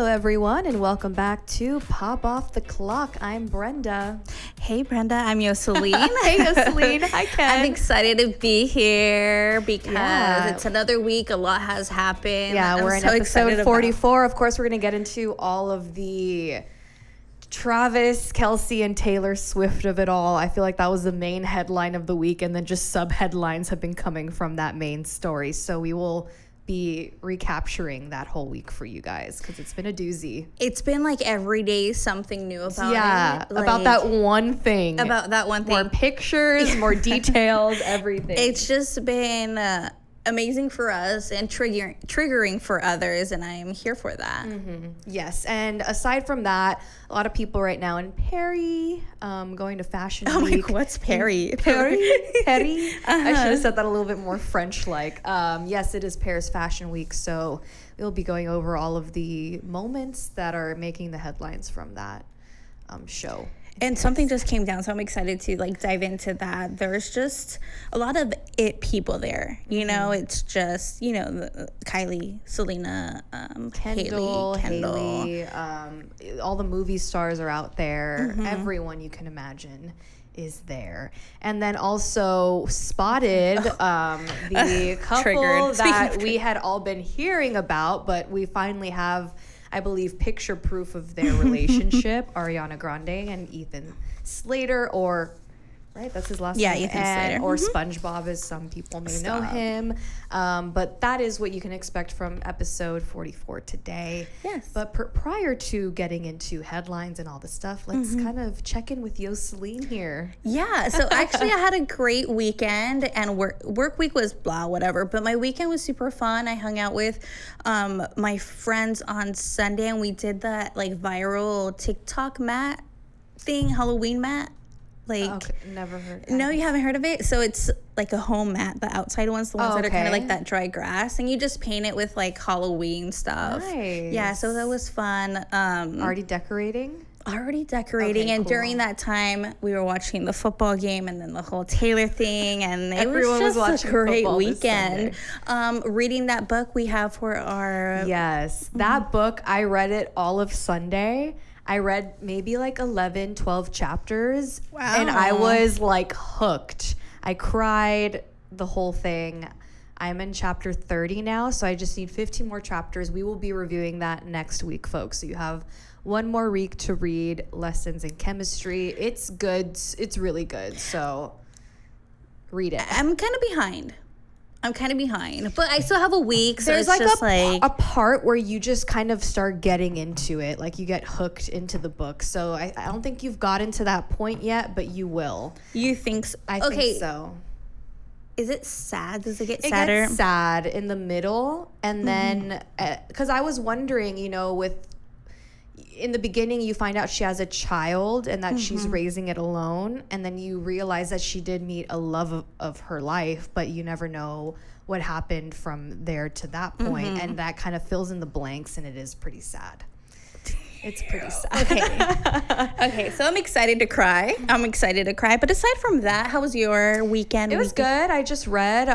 everyone, and welcome back to Pop Off the Clock. I'm Brenda. Hey, Brenda. I'm Yoseline. Hey, Yoseline. Hi, Ken. I'm excited to be here because it's another week. A lot has happened. Yeah, we're in episode 44. Of course, we're going to get into all of the Travis Kelce and Taylor Swift of it all. I feel like that was the main headline of the week, and then just sub-headlines have been coming from that main story. So we will be recapturing that whole week for you guys because it's been a doozy. It's been like every day something new about it. About that one thing. More pictures, more details, everything. It's just been amazing for us and triggering for others, and I am here for that. Mm-hmm. Yes, and aside from that, a lot of people right now in Perry, going to Fashion Week. Oh my, what's Perry? Perry? I should have said that a little bit more French-like. Yes, it is Paris Fashion Week, so we'll be going over all of the moments that are making the headlines from that show. And something just came down, so I'm excited to dive into that. There's just a lot of it people there. You know, it's just, Kylie, Selena, Kendall, Haley. All the movie stars are out there. Everyone you can imagine is there. And then also spotted the couple that we had all been hearing about, but we finally have, I believe, picture proof of their relationship. Ariana Grande and Ethan Slater, right? That's his last name. Yeah, Ethan Slater. Or SpongeBob, as some people may know him. But that is what you can expect from episode 44 today. Yes. But prior to getting into headlines and all the stuff, let's kind of check in with Yoseline here. Yeah. So actually, I had a great weekend, and work week was blah, whatever. But my weekend was super fun. I hung out with my friends on Sunday, and we did that viral TikTok mat thing, Halloween mat. Okay, never heard of that. No, you haven't heard of it? So it's like a home mat, the outside ones, the ones that are kind of like that dry grass, and you just paint it with Halloween stuff. Nice. Yeah, so that was fun. Already decorating? Already decorating, okay, and cool. During that time, we were watching the football game and then the whole Taylor thing, and Everyone was watching a great football weekend. Reading that book we have for our... Yes, that book, I read it all of Sunday. I read maybe 11, 12 chapters. Wow. And I was hooked. I cried the whole thing. I'm in chapter 30 now, so I just need 15 more chapters. We will be reviewing that next week, folks. So you have one more week to read Lessons in Chemistry. It's good. It's really good. So read it. I'm kind of behind, but I still have a week, so There's it's just a part where you just kind of start getting into it, you get hooked into the book. So I don't think you've gotten to that point yet, but you will. You think so? I think so. Is it sad? Does it get sadder? It gets sad in the middle, and then because I was wondering, in the beginning, you find out she has a child and that she's raising it alone. And then you realize that she did meet a love of her life, but you never know what happened from there to that point. And that kind of fills in the blanks, and it is pretty sad. It's pretty sad. Okay, so I'm excited to cry. But aside from that, how was your weekend? It was good. I just read,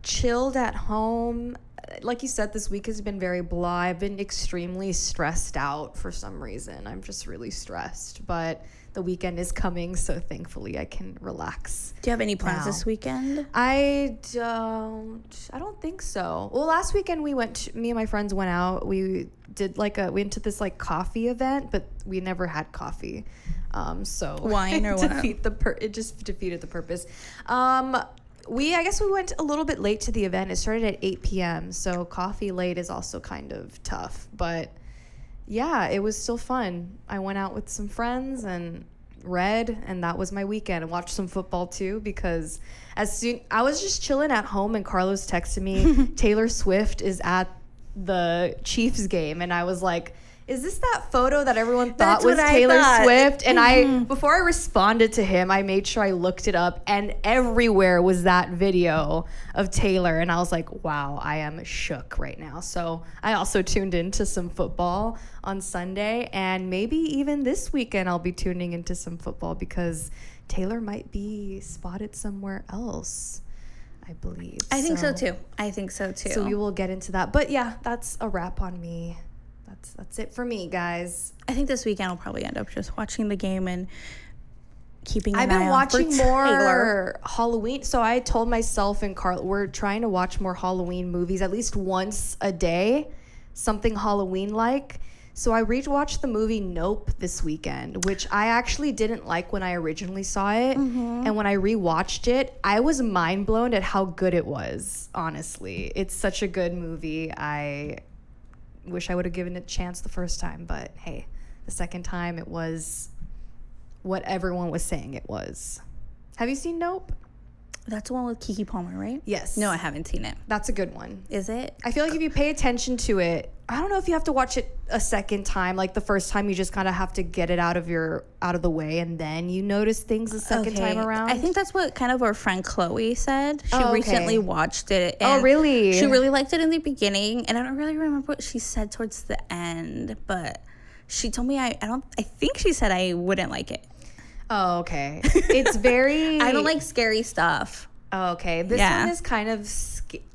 chilled at home. Like you said, this week has been very blah. I've been extremely stressed out for some reason. I'm just really stressed. But the weekend is coming, so thankfully I can relax. Do you have any plans this weekend? I don't think so. Well, last weekend me and my friends went out. We did we went to this coffee event, but we never had coffee. So wine or what? It just defeated the purpose. I guess we went a little bit late to the event. It started at 8 p.m., so coffee late is also kind of tough. But, yeah, it was still fun. I went out with some friends and read, and that was my weekend. I watched some football, too, because I was just chilling at home, and Carlos texted me, Taylor Swift is at the Chiefs game, and I was like, is this that photo that everyone thought was Taylor Swift? And before I responded to him, I made sure I looked it up, and everywhere was that video of Taylor. And I was like, wow, I am shook right now. So I also tuned into some football on Sunday, and maybe even this weekend I'll be tuning into some football because Taylor might be spotted somewhere else, I believe. I think so too. So we will get into that. But yeah, that's a wrap on me. That's it for me, guys. I think this weekend I'll probably end up just watching the game and keeping an I've eye been out for watching more Taylor. Halloween. So I told myself and Carl, we're trying to watch more Halloween movies at least once a day, something Halloween-like. So I rewatched the movie Nope this weekend, which I actually didn't like when I originally saw it. And when I rewatched it, I was mind blown at how good it was, honestly. It's such a good movie. I wish I would have given it a chance the first time, but hey, the second time it was what everyone was saying it was. Have you seen Nope? That's the one with Keke Palmer, right? Yes. No, I haven't seen it. That's a good one. Is it? I feel like if you pay attention to it, I don't know if you have to watch it a second time. Like the first time, you just kind of have to get it out of the way, and then you notice things the second time around. I think that's what kind of our friend Chloe said. She okay. recently watched it. Oh, really? She really liked it in the beginning, and I don't really remember what she said towards the end, but she told me I think she said I wouldn't like it. Oh, okay. It's very... I don't like scary stuff. Oh, okay. This one is kind of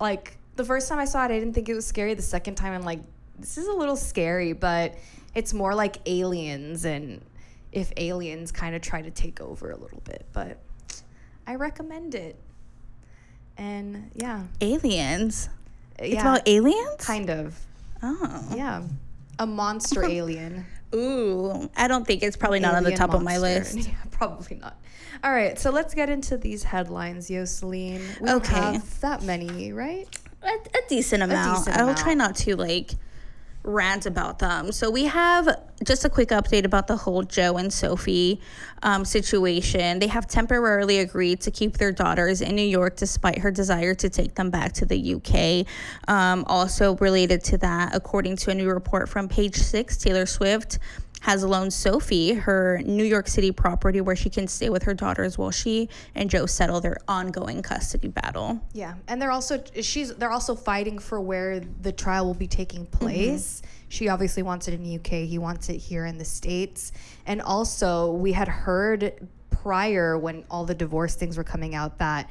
like the first time I saw it, I didn't think it was scary. The second time, I'm like, this is a little scary, but it's more like aliens, and if aliens kind of try to take over a little bit. But I recommend it. And yeah. Aliens? It's Yeah, about aliens? kind of. Oh. Yeah. A monster alien. Ooh. I don't think it's probably not on the Alien top of my monster. list. Yeah, probably not. All right, so let's get into these headlines, Yoseline. We don't have that many, right? A decent amount. I'll try not to rant about them. So we have just a quick update about the whole Joe and Sophie situation. They have temporarily agreed to keep their daughters in New York despite her desire to take them back to the UK. Also related to that, according to a new report from Page 6, Taylor Swift has loaned Sophie her New York City property where she can stay with her daughters while she and Joe settle their ongoing custody battle. Yeah, and they're also fighting for where the trial will be taking place. She obviously wants it in the UK. He wants it here in the States. And also, we had heard prior when all the divorce things were coming out that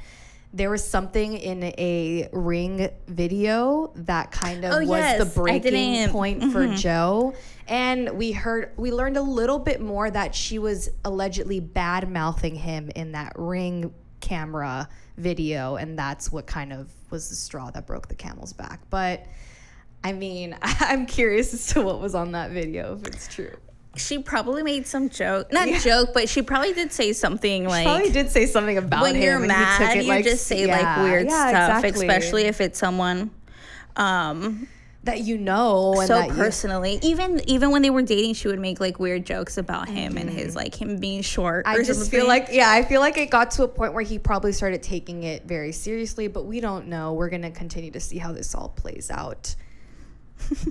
there was something in a Ring video that kind of was the breaking point for Joe. And we learned a little bit more that she was allegedly bad-mouthing him in that Ring camera video, and that's what kind of was the straw that broke the camel's back. But I mean, I'm curious as to what was on that video, if it's true. She probably made some joke, joke, but she probably did say something like. She probably did say something about when him. You're mad, he took it, you just say weird stuff, exactly. especially if it's someone that you know. And so that personally, even when they were dating, she would make weird jokes about him and his him being short. I just feel like it got to a point where he probably started taking it very seriously, but we don't know. We're gonna continue to see how this all plays out.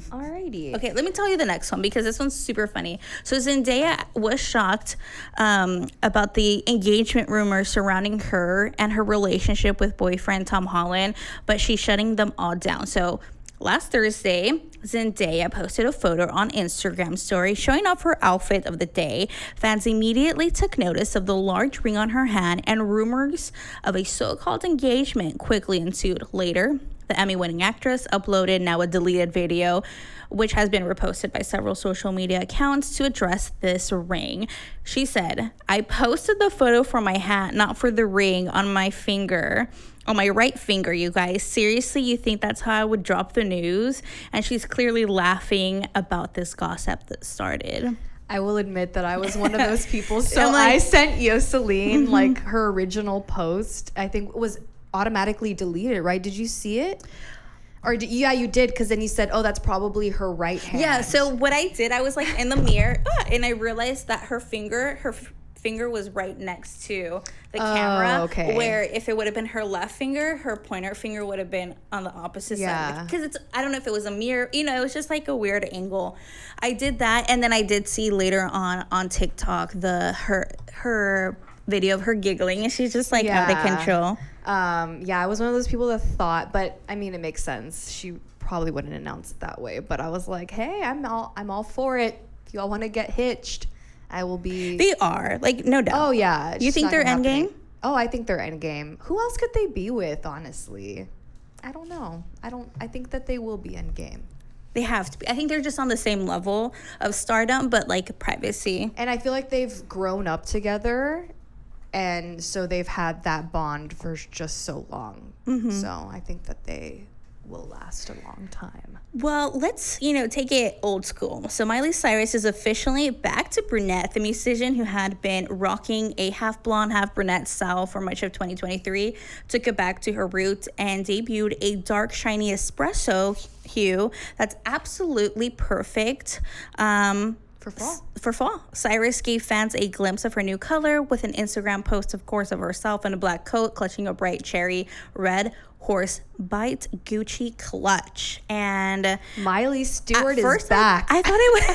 Alrighty. Okay, let me tell you the next one because this one's super funny. So Zendaya was shocked about the engagement rumors surrounding her and her relationship with boyfriend Tom Holland, but she's shutting them all down. So last Thursday, Zendaya posted a photo on Instagram story showing off her outfit of the day. Fans immediately took notice of the large ring on her hand, and rumors of a so-called engagement quickly ensued. Later, the Emmy-winning actress uploaded now a deleted video, which has been reposted by several social media accounts to address this ring. She said, "I posted the photo for my hat, not for the ring on my finger. On my right finger, you guys. Seriously, you think that's how I would drop the news?" And she's clearly laughing about this gossip that started. I will admit that I was one of those people. So I sent Yoseline her original post. I think it was automatically deleted, right? Did you see it? Or you did, because then you said, oh, that's probably her right hand. Yeah, so what I did, I was in the mirror and I realized that her finger was right next to the camera. Okay. Where if it would have been her left finger, her pointer finger would have been on the opposite side. Because I don't know if it was a mirror, it was just a weird angle. I did that, and then I did see later on TikTok her video of her giggling, and she's just out of control. I was one of those people that thought, but I mean, it makes sense. She probably wouldn't announce it that way, but I was like, hey, I'm all for it. If you all want to get hitched, I will be. They are no doubt. Oh yeah. You think they're endgame? Oh, I think they're endgame. Who else could they be with? Honestly, I don't know. I think that they will be endgame. They have to be. I think they're just on the same level of stardom, but like privacy. And I feel like they've grown up together, and so they've had that bond for just so long. So I think that they will last a long time. Well, let's, take it old school. So Miley Cyrus is officially back to brunette. The musician who had been rocking a half blonde, half brunette style for much of 2023 took it back to her roots and debuted a dark, shiny espresso hue that's absolutely perfect. For fall. Cyrus gave fans a glimpse of her new color with an Instagram post, of course, of herself in a black coat clutching a bright cherry red horse bite Gucci clutch. And Miley Stewart is back. I thought it was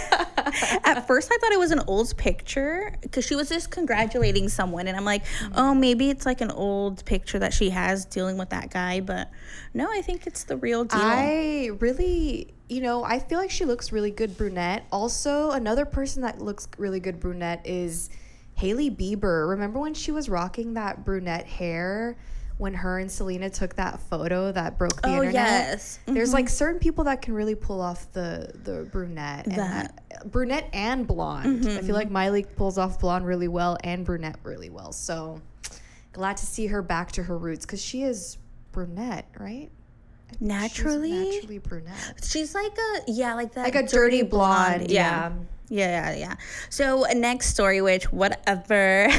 at first I thought it was an old picture because she was just congratulating someone, and I'm like, oh, maybe it's like an old picture that she has dealing with that guy, but no, I think it's the real deal. I really, I feel like she looks really good brunette. Also, another person that looks really good brunette is Hailey Bieber. Remember when she was rocking that brunette hair when her and Selena took that photo that broke the internet? Yes. There's like certain people that can really pull off the brunette. Brunette and blonde. I feel like Miley pulls off blonde really well and brunette really well. So glad to see her back to her roots because she is brunette, right? Naturally brunette. She's like like a dirty blonde. Yeah. So next story, which whatever.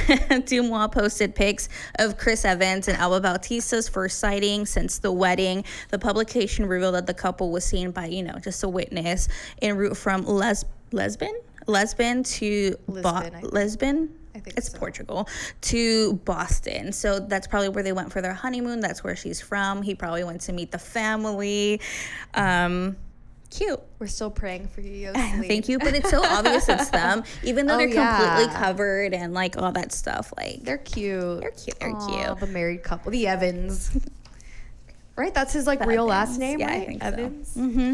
Dumois posted pics of Chris Evans and Alba Bautista's first sighting since the wedding. The publication revealed that the couple was seen by just a witness en route from Lisbon to Lisbon. I think it's Portugal, to Boston. So that's probably where they went for their honeymoon. That's where she's from. He probably went to meet the family. Cute. We're still praying for you. Thank you. But it's so obvious it's them, even though they're completely covered and like all that stuff. Like they're cute. They're cute. The married couple, the Evans. Right? That's his real Evans. last name, yeah, right? I think Evans. So.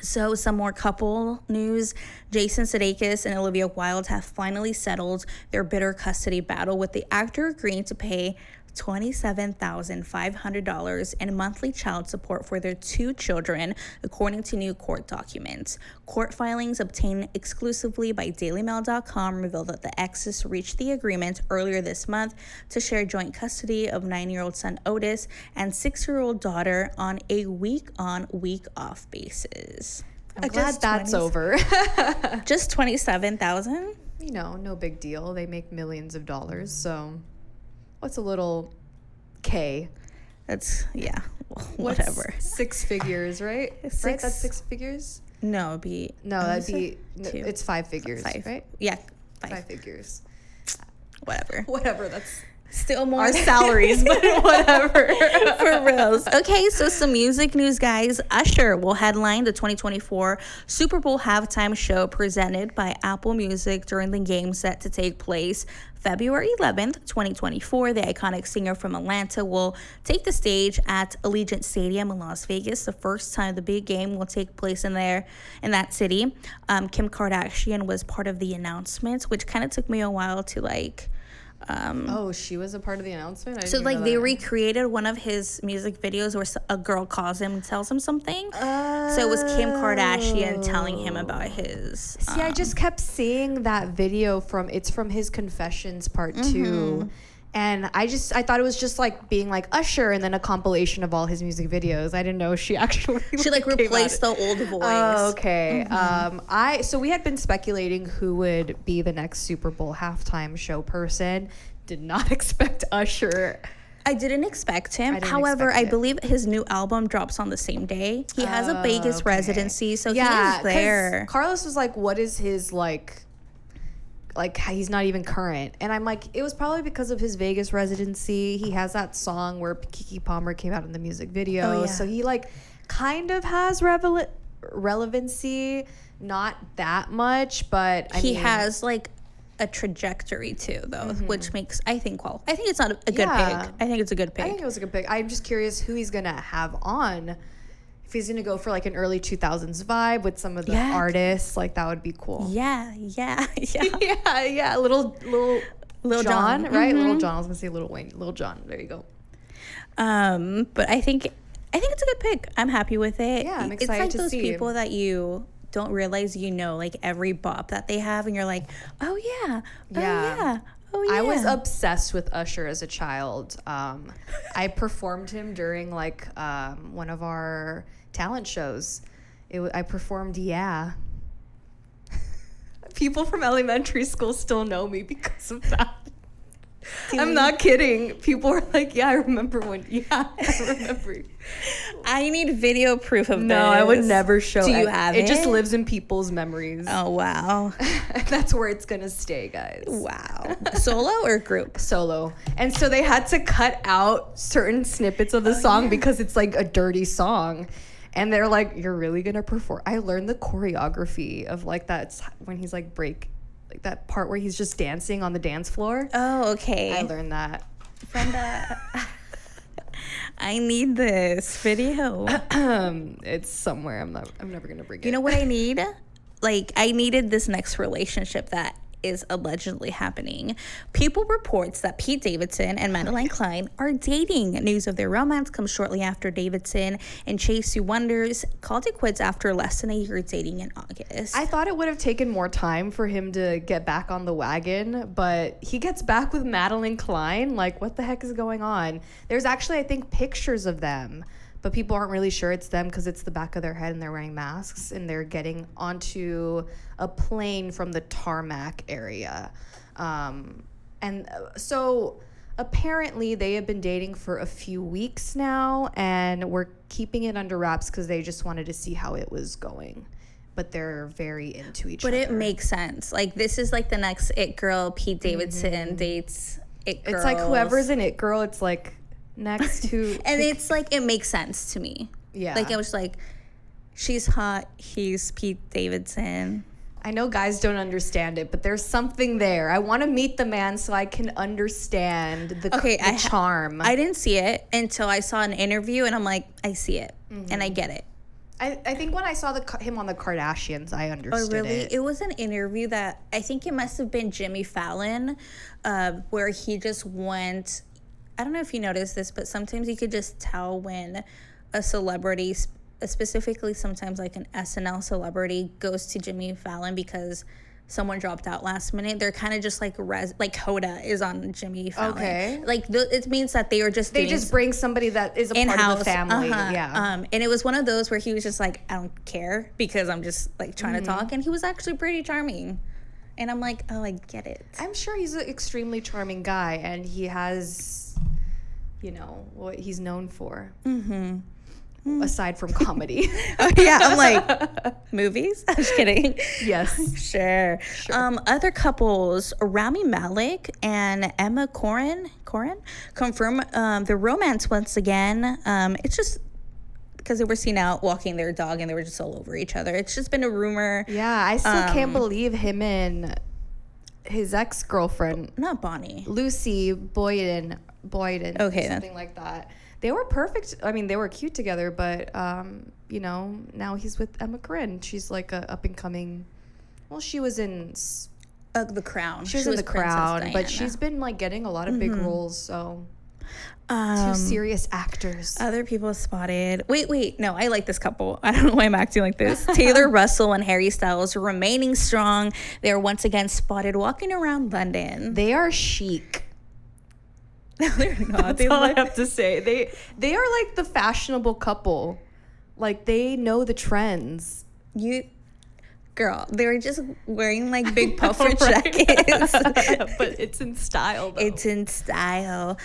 So some more couple news. Jason Sudeikis and Olivia Wilde have finally settled their bitter custody battle, with the actor agreeing to pay $27,500 in monthly child support for their 2 children, according to new court documents. Court filings obtained exclusively by DailyMail.com reveal that the exes reached the agreement earlier this month to share joint custody of 9-year-old son Otis and 6-year-old daughter on a week-on, week-off basis. I'm glad that's over. Just $27,000? No big deal. They make millions of dollars, so what's a little K? That's, whatever. What's 6 figures, right? Right? That's 6 figures? No, it'd be... that'd be... 2. It's 5 figures, 5. right? Yeah, 5 figures. Whatever, that's... Still more our salaries, but whatever. For reals. Okay, so some music news, guys. Usher will headline the 2024 Super Bowl halftime show presented by Apple Music during the game set to take place February 11th, 2024. The iconic singer from Atlanta will take the stage at Allegiant Stadium in Las Vegas, the first time the big game will take place in that city. Kim Kardashian was part of the announcement, which kind of took me a while to she was a part of the announcement? They recreated one of his music videos where a girl calls him and tells him something. So it was Kim Kardashian telling him about his... See, I just kept seeing that video from his Confessions Part 2. And I thought it was just like being like Usher and then a compilation of all his music videos. I didn't know she actually replaced the old voice. Oh, okay. So we had been speculating who would be the next Super Bowl halftime show person. Did not expect Usher. I didn't expect him. However, I believe his new album drops on the same day. He has a Vegas residency, so he is there. Carlos was like, what is his like he's not even current, and I'm like, it was probably because of his Vegas residency. He has that song where Keke Palmer came out in the music video, so he kind of has relevancy, not that much, but he has a trajectory too, though, which makes I think it's not a good pick. I think it's a good pick. I think it was a good pick. I'm just curious who he's gonna have on. If he's gonna go for an early 2000s vibe with some of the artists, that would be cool. Yeah. Little John, right? Mm-hmm. Little John. I was gonna say Little Wayne. Little John. There you go. But I think I think it's a good pick. I'm happy with it. Yeah, I'm It's excited like to those see. people that you don't realize like every bop that they have, and you're like, oh yeah, oh Yeah. yeah, oh yeah. I was obsessed with Usher as a child. I performed him during like one of our talent shows. I performed Yeah. People from elementary school still know me because of that. I'm not kidding. People are like, yeah, I remember when. Yeah, I remember. I need video proof of this. No, I would never show Do you it. have It it? just lives in people's memories. Oh, wow. That's where it's gonna stay, guys. Wow. Solo or group? Solo. And so they had to cut out certain snippets of the song because it's like a dirty song. And they're like, you're really gonna perform? I learned the choreography of like that when he's like like that part where he's just dancing on the dance floor. Oh, okay. I learned that. From the... I need this video. It's somewhere. I'm never gonna bring it. You know what I need? Like, I needed this next relationship that is allegedly happening. People reports that Pete Davidson and Madeline Klein are dating. News of their romance comes shortly after Davidson and Chase Wonders called it quits after less than a year dating in August. I thought it would have taken more time for him to get back on the wagon, but he gets back with Madeline Klein. Like, what the heck is going on? There's actually, I think, pictures of them, but people aren't really sure it's them because it's the back of their head and they're wearing masks and they're getting onto a plane from the tarmac area. So apparently they have been dating for a few weeks now and we're keeping it under wraps because they just wanted to see how it was going. But they're very into each other. But it makes sense. Like, this is like the next It Girl. Pete Davidson dates It Girls. It's like whoever's an It Girl, it's like next to... And it's like, it makes sense to me. Yeah. Like, I was like, she's hot, he's Pete Davidson. I know guys don't understand it, but there's something there. I want to meet the man so I can understand the charm. I didn't see it until I saw an interview, and I'm like, I see it, and I get it. I think when I saw him on the Kardashians, I understood Oh, really? it. It was an interview that I think it must have been Jimmy Fallon, where he just went... I don't know if you noticed this, but sometimes you could just tell when a celebrity, specifically sometimes like an SNL celebrity, goes to Jimmy Fallon because someone dropped out last minute. They're kind of just like Coda is on Jimmy Fallon. Okay. Like it means that they just bring somebody that is a part of the family. Yeah. And it was one of those where he was just like, I don't care because I'm just like trying to talk, and he was actually pretty charming. And I'm like, oh, I get it. I'm sure he's an extremely charming guy, and he has, what he's known for. Aside from comedy. Oh, yeah, I'm like, movies? I'm just kidding. Yes. Sure. Other couples, Rami Malek and Emma Corrin confirm their romance once again. It's just... because they were seen out walking their dog and they were just all over each other. It's just been a rumor. Yeah, I still can't believe him and his ex-girlfriend. Not Bonnie. Lucy Boyden. Okay. Something like that. They were perfect. I mean, they were cute together, but, now he's with Emma Corrin. She's like a up-and-coming... Well, she was in... The Crown. She was in The Crown, but she's been, like, getting a lot of big roles, so... Two serious actors. Other people spotted. Wait. No, I like this couple. I don't know why I'm acting like this. Taylor Russell and Harry Styles remaining strong. They are once again spotted walking around London. They are chic. No, they're not. That's all I have to say. They are like the fashionable couple. Like, they know the trends. Girl, they were just wearing like big puffer jackets. But it's in style, though. It's in style.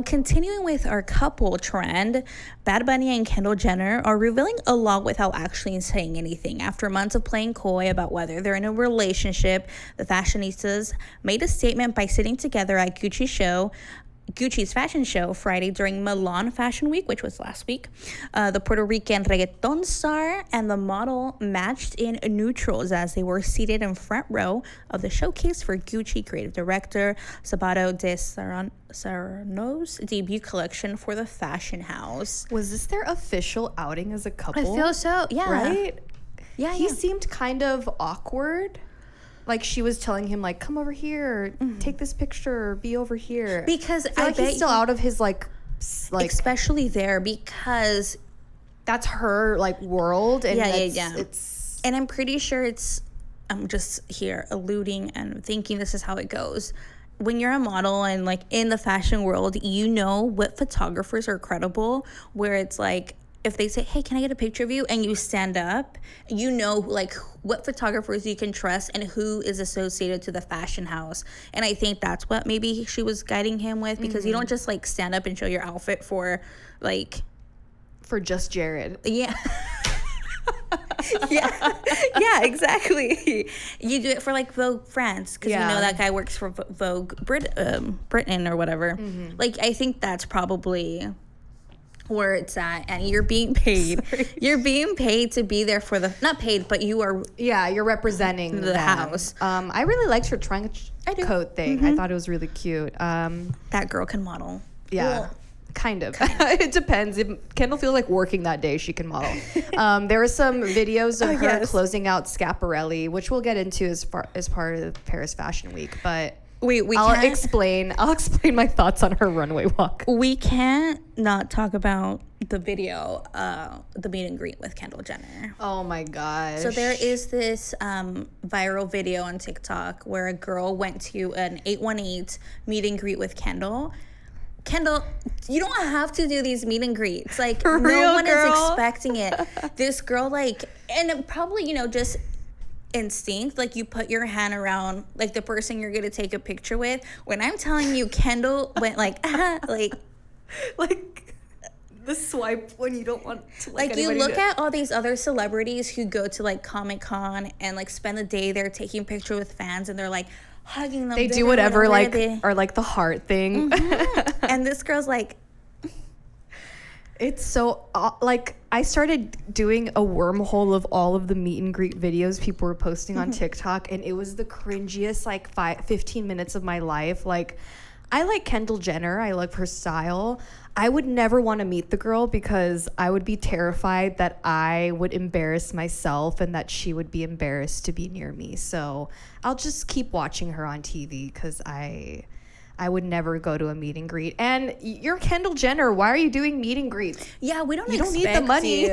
Continuing with our couple trend, Bad Bunny and Kendall Jenner are revealing a lot without actually saying anything. After months of playing coy about whether they're in a relationship, the fashionistas made a statement by sitting together at Gucci's fashion show Friday during Milan Fashion Week, which was last week. The Puerto Rican reggaeton star and the model matched in neutrals as they were seated in front row of the showcase for Gucci creative director Sabato de Serrano's debut collection for the fashion house. Was this their official outing as a couple? I feel so, yeah. Right? Yeah, He seemed kind of awkward. Like, she was telling him, like, come over here, take this picture, or be over here. Because I bet he's still out of his, like... Especially there, because that's her like world. And yeah. It's and I'm pretty sure I'm just here alluding and thinking this is how it goes. When you're a model and like in the fashion world, you know what photographers are credible, where it's like if they say, hey, can I get a picture of you, and you stand up, you know like what photographers you can trust and who is associated to the fashion house. And I think that's what maybe she was guiding him with, because you don't just like stand up and show your outfit for just Jared. Yeah. yeah, exactly. You do it for like Vogue France, because you know that guy works for Vogue Britain or whatever. Like I think that's probably where it's at, and you're being paid. You're being paid to be there for not paid, but you are. Yeah, you're representing the house. I really liked her trench coat thing. I thought it was really cute. That girl can model. Yeah. Well, Kind of. It depends. If Kendall feels like working that day, she can model. There were some videos of her closing out Schiaparelli, which we'll get into as part of Paris Fashion Week. But I'll explain my thoughts on her runway walk. We can't not talk about the video, the meet and greet with Kendall Jenner. Oh my gosh. So there is this viral video on TikTok where a girl went to an 818 meet and greet with Kendall. Kendall, you don't have to do these meet and greets. Like, no one is expecting it. This girl, like, and it probably, just instinct. Like, you put your hand around, like, the person you're going to take a picture with. When I'm telling you, Kendall went, like, like the swipe when you don't want to, like you look at all these other celebrities who go to, like, Comic-Con and, like, spend the day there taking pictures with fans, and they're, like, hugging them. They do whatever, or like the heart thing. And this girl's like, it's so like I started doing a wormhole of all of the meet and greet videos people were posting on TikTok, and it was the cringiest 15 minutes of my life. Like, I like Kendall Jenner. I love her style. I would never want to meet the girl because I would be terrified that I would embarrass myself and that she would be embarrassed to be near me. So I'll just keep watching her on TV because I would never go to a meet and greet. And you're Kendall Jenner. Why are you doing meet and greets? Yeah, we don't. You don't need the money.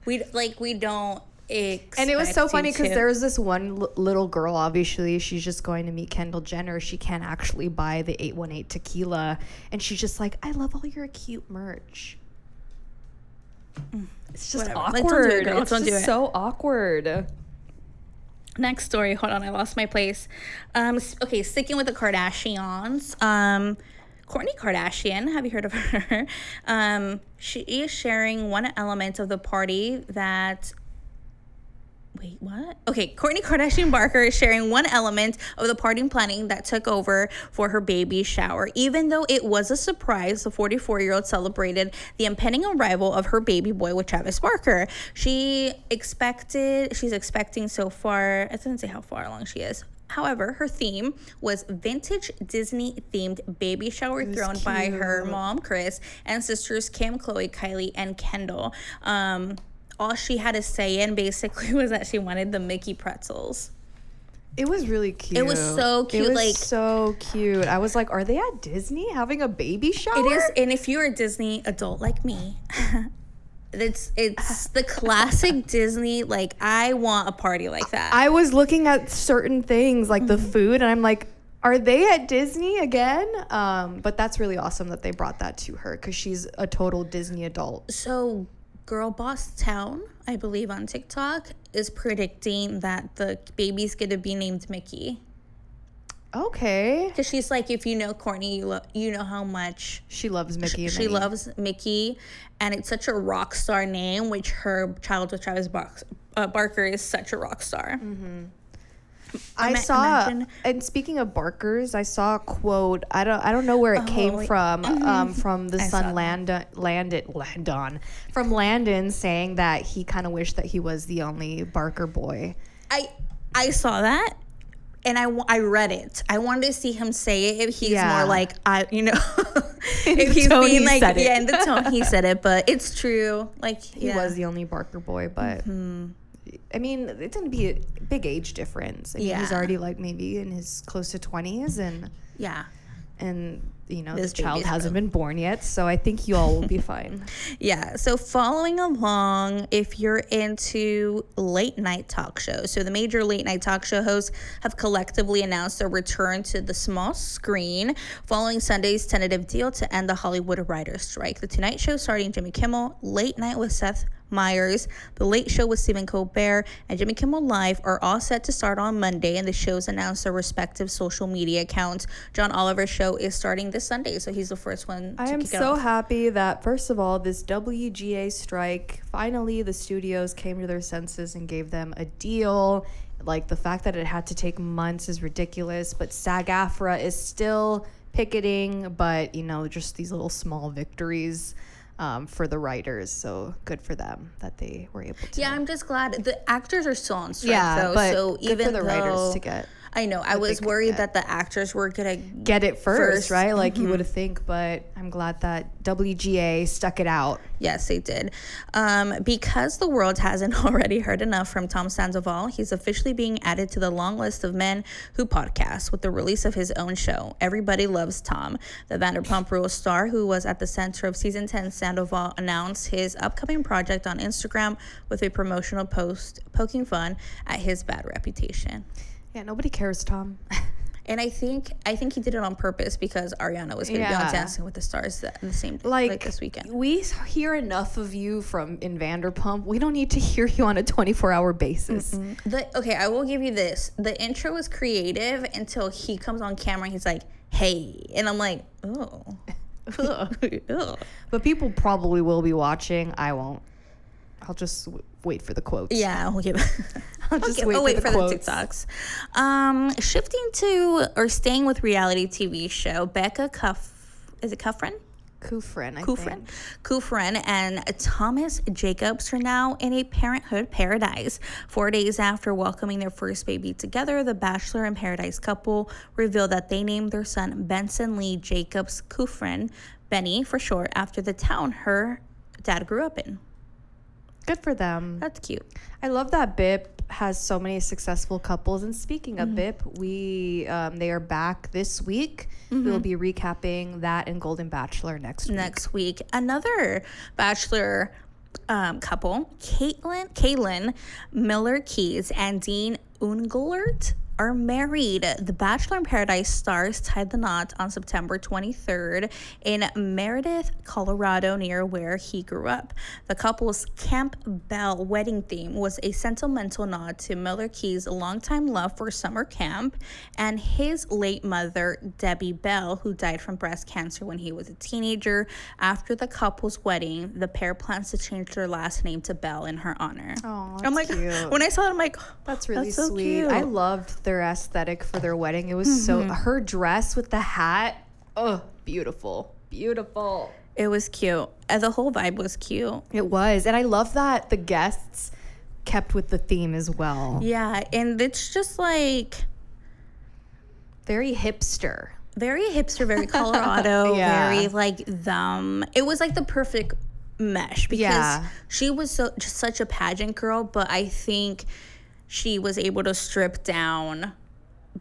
we don't. And it was so funny because there was this one little girl, obviously she's just going to meet Kendall Jenner. She can't actually buy the 818 tequila, and she's just like, I love all your cute merch. It's just awkward. It's just so awkward. Next story. Hold on, I lost my place. Okay, sticking with the Kardashians. Kourtney Kardashian, have you heard of her? She is sharing one element of the party that... Wait, what? Okay, Kourtney Kardashian Barker is sharing one element of the party planning that took over for her baby shower. Even though it was a surprise, the 44-year-old celebrated the impending arrival of her baby boy with Travis Barker. She's expecting so far, it doesn't say how far along she is. However, her theme was vintage Disney-themed baby shower thrown by her mom, Kris, and sisters Kim, Khloe, Kylie, and Kendall. All she had to say in basically was that she wanted the Mickey pretzels. It was really cute. It was so cute. It was so cute. I was like, are they at Disney having a baby shower? It is. And if you're a Disney adult like me, it's the classic Disney. Like, I want a party like that. I was looking at certain things like the food, and I'm like, are they at Disney again? But that's really awesome that they brought that to her because she's a total Disney adult. So Girl Boss Town, I believe on TikTok, is predicting that the baby's going to be named Mickey. Okay. Because she's like, if you know Kourtney, you know how much she loves Mickey. She loves Mickey, and it's such a rock star name, which her child with Travis Barker is such a rock star. Mm-hmm. I saw, and speaking of Barkers, I saw a quote. I don't know where it came from the son from Landon, saying that he kind of wished that he was the only Barker boy. I saw that, and I read it. I wanted to see him say it if he's more like if he's being like in the tone he said it, but it's true. Like he was the only Barker boy, but. I mean, it's going to be a big age difference. I mean, he's already like maybe in his close to 20s, and and the This child baby's hasn't been born yet, so I think you all will be fine. Yeah, so following along, if you're into late night talk shows, so the major late night talk show hosts have collectively announced their return to the small screen following Sunday's tentative deal to end the Hollywood writers' strike. The Tonight Show starring Jimmy Kimmel, Late Night with Seth Meyers, The Late Show with Stephen Colbert, and Jimmy Kimmel Live are all set to start on Monday, and the shows announced their respective social media accounts. John Oliver's show is starting this Sunday, so he's the first one to I am kick it so off. happy that, first of all, this WGA strike, finally the studios came to their senses and gave them a deal. Like, the fact that it had to take months is ridiculous, but SAG-AFTRA is still picketing, but, just these little small victories for the writers, so good for them that they were able to. Yeah, I'm just glad the actors are still on strike, Yeah, though. but So good even for the though writers to get. I know, I was worried that the actors were gonna Get it first, right? Like you would think, but I'm glad that WGA stuck it out. Yes, they did. Because the world hasn't already heard enough from Tom Sandoval, he's officially being added to the long list of men who podcast with the release of his own show. Everybody loves Tom. The Vanderpump Rules star, who was at the center of season 10, Sandoval announced his upcoming project on Instagram with a promotional post poking fun at his bad reputation. Yeah, nobody cares, Tom. And I think he did it on purpose because Ariana was going to be on Dancing with the Stars the same day, like this weekend. We hear enough of you in Vanderpump. We don't need to hear you on a 24-hour basis. Okay, I will give you this. The intro was creative until he comes on camera and he's like, "Hey," and I'm like, "Oh." Ugh. But people probably will be watching. I won't. I'll just wait for the quotes. Yeah, I'll give. I'll just wait for the quotes. TikToks. Staying with reality TV show, Becca Kufrin? Kufrin and Thomas Jacobs are now in a parenthood paradise. 4 days after welcoming their first baby together, the Bachelor in Paradise couple revealed that they named their son Benson Lee Jacobs Kufrin, Benny for short, after the town her dad grew up in. Good for them. That's cute. I love that BIP has so many successful couples. And speaking of BIP, they are back this week. We'll be recapping that and Golden Bachelor next week. Another Bachelor couple, Caitlin Miller-Keys and Dean Unglert, are married. The Bachelor in Paradise stars tied the knot on September 23rd in Meredith, Colorado, near where he grew up. The couple's Camp Bell wedding theme was a sentimental nod to Miller Key's longtime love for summer camp and his late mother, Debbie Bell, who died from breast cancer when he was a teenager. After the couple's wedding, the pair plans to change their last name to Bell in her honor. Oh, I'm like, cute. When I saw it, I'm like, that's really so sweet. cute. I loved their aesthetic for their wedding. It was so, her dress with the hat, beautiful. It was cute. The whole vibe was cute. It was. And I love that the guests kept with the theme as well. Yeah, and it's just like very hipster, very Colorado, very like them. It was like the perfect mesh because she was just such a pageant girl, but I think she was able to strip down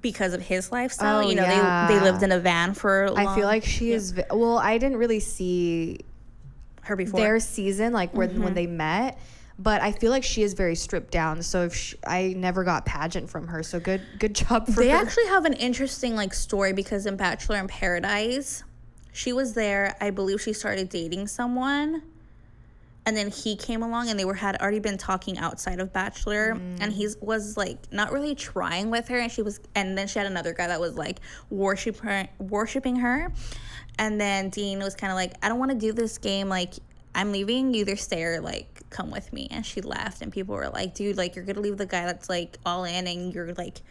because of his lifestyle. They lived in a van for long. I feel like she is I didn't really see her before their season, like when they met, but I feel like she is very stripped down. So if I never got pageant from her, so good job for her. They actually have an interesting like story because in Bachelor in Paradise, she was there. I believe she started dating someone, and then he came along, and they had already been talking outside of Bachelor, and he was like not really trying with her, and then she had another guy that was like worshiping her, and then Dean was kind of like, I don't want to do this game, like I'm leaving, you either stay or like come with me, and she left, and people were like, dude, like you're gonna leave the guy that's like all in, and you're like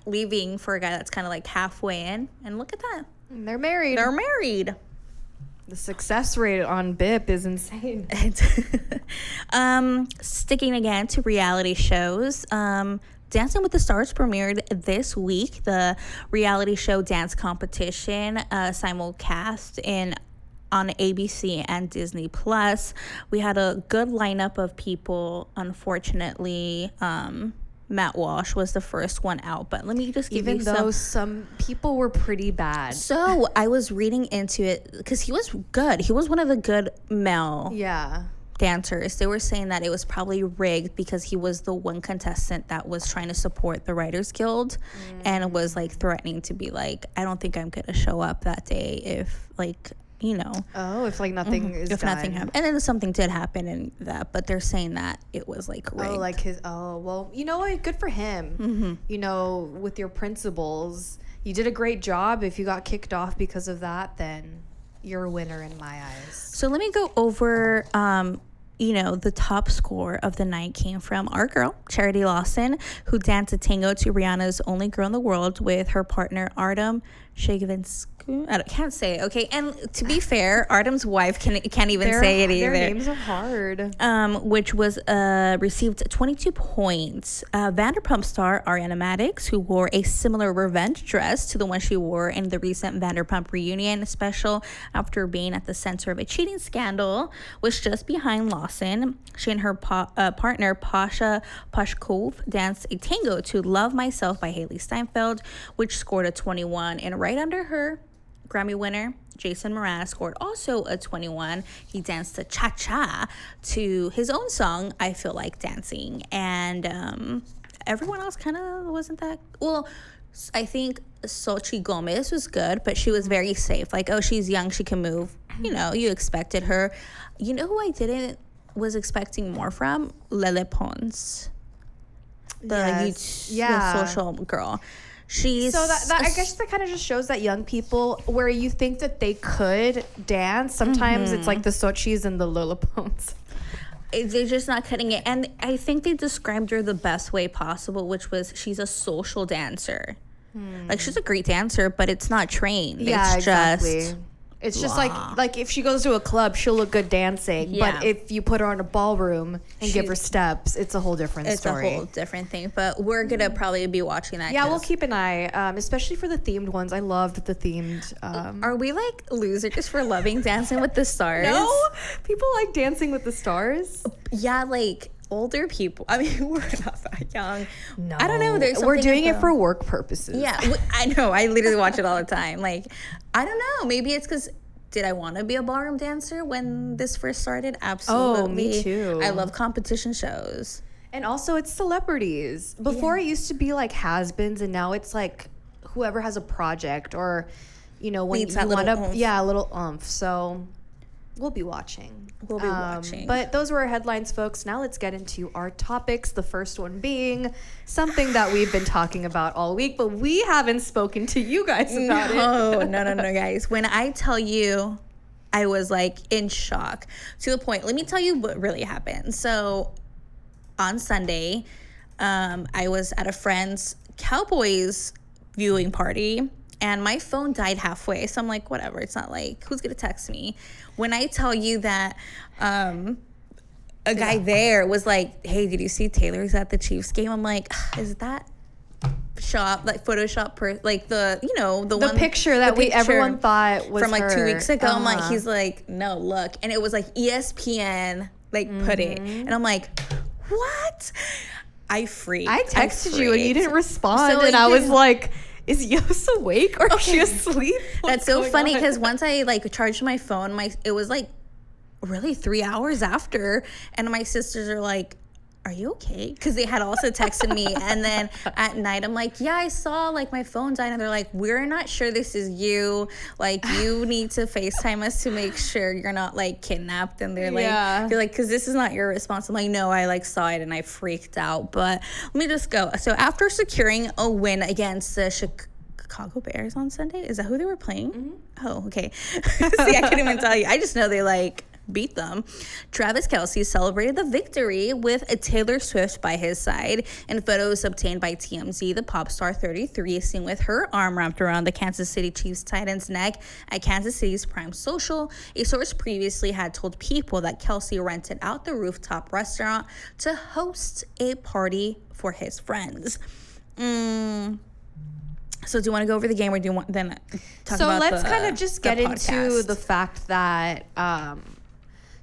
leaving for a guy that's kind of like halfway in, and look at that, and they're married. The success rate on BIP is insane. Sticking again to reality shows, Dancing with the Stars premiered this week. The reality show dance competition simulcast on ABC and Disney Plus. We had a good lineup of people. Unfortunately, Matt Walsh was the first one out, but let me just give Even though some people were pretty bad. So I was reading into it because he was good. He was one of the good male dancers. They were saying that it was probably rigged because he was the one contestant that was trying to support the Writers Guild and was like threatening to be like, I don't think I'm gonna show up that day if like, you know. Oh, if like nothing is if done. nothing happened. And then something did happen in that, but they're saying that it was like rigged. Oh, like well, you know what? Good for him. You know, with your principles, you did a great job. If you got kicked off because of that, then you're a winner in my eyes. So let me go over, you know, the top score of the night came from our girl, Charity Lawson, who danced a tango to Rihanna's Only Girl in the World with her partner, Artem Shagavinsky. I can't say it, okay? And to be fair, Artem's wife can't even say it either. Their names are hard. Which was received 22 points. Vanderpump star Ariana Madix, who wore a similar revenge dress to the one she wore in the recent Vanderpump reunion special after being at the center of a cheating scandal, was just behind Lawson. She and her partner, Pasha Pashkov, danced a tango to Love Myself by Haley Steinfeld, which scored a 21. And right under her, Grammy winner Jason Mraz scored also a 21. He danced a cha-cha to his own song, I Feel Like Dancing. And everyone else kind of wasn't that... Well, I think Xochitl Gomez was good, but she was very safe. Like, oh, she's young, she can move. You know, you expected her. You know who I was expecting more from? Lele Pons. The social girl. So that I guess that kind of just shows that young people, where you think that they could dance, sometimes it's like the Sochis and the Lillipons. They're just not cutting it. And I think they described her the best way possible, which was she's a social dancer. Like, she's a great dancer, but it's not trained. Yeah, it's exactly. Just it's just like if she goes to a club, she'll look good dancing. Yeah. But if you put her in a ballroom and give her steps, it's a whole different story. It's a whole different thing. But we're going to probably be watching that. Yeah, we'll keep an eye, especially for the themed ones. I loved the themed. Are we like losers for loving Dancing with the Stars? No, people like Dancing with the Stars. Yeah, like older people. I mean, we're not that young. No, I don't know. We're doing it for work purposes. Yeah, I know. I literally watch it all the time. Like, I don't know. Maybe it's because. Did I want to be a ballroom dancer when this first started? Absolutely. Oh, me too. I love competition shows. And also, it's celebrities. Before, it used to be like has-beens, and now it's like whoever has a project or, you know, when you want to, a little oomph. So we'll be watching. But those were our headlines, folks. Now let's get into our topics. The first one being something that we've been talking about all week, but we haven't spoken to you guys about it. No, guys. When I tell you, I was like in shock to the point. Let me tell you what really happened. So on Sunday, I was at a friend's Cowboys viewing party. And my phone died halfway. So I'm like, whatever. It's not like, who's going to text me? When I tell you that a guy there was like, hey, did you see Taylor's at the Chiefs game? I'm like, is that Photoshop, like the, you know, the one picture that everyone thought was from like her. 2 weeks ago. I'm like, he's like, no, look. And it was like ESPN, like put it. And I'm like, what? I freaked. I texted you and you didn't respond. So, and I was like, is Yos awake or is she asleep? That's so funny because once I like charged my phone, it was like really 3 hours after, and my sisters are like, are you okay? Because they had also texted me. And then at night, I'm like, yeah, I saw like my phone died. And they're like, we're not sure this is you. Like, you need to FaceTime us to make sure you're not like kidnapped. And they're like, because this is not your response. I'm like, no, I like saw it and I freaked out. But let me just go. So after securing a win against the Chicago Bears on Sunday, is that who they were playing? Oh, okay. See, I couldn't even tell you. I just know they like beat them. Travis Kelce celebrated the victory with a Taylor Swift by his side. In photos obtained by TMZ, the pop star 33 is seen with her arm wrapped around the Kansas City Chiefs tight end's neck at Kansas City's Prime Social. A source previously had told People that Kelce rented out the rooftop restaurant to host a party for his friends. So do you want to go over the game, or do you want then talk about let's kind of just get into the fact that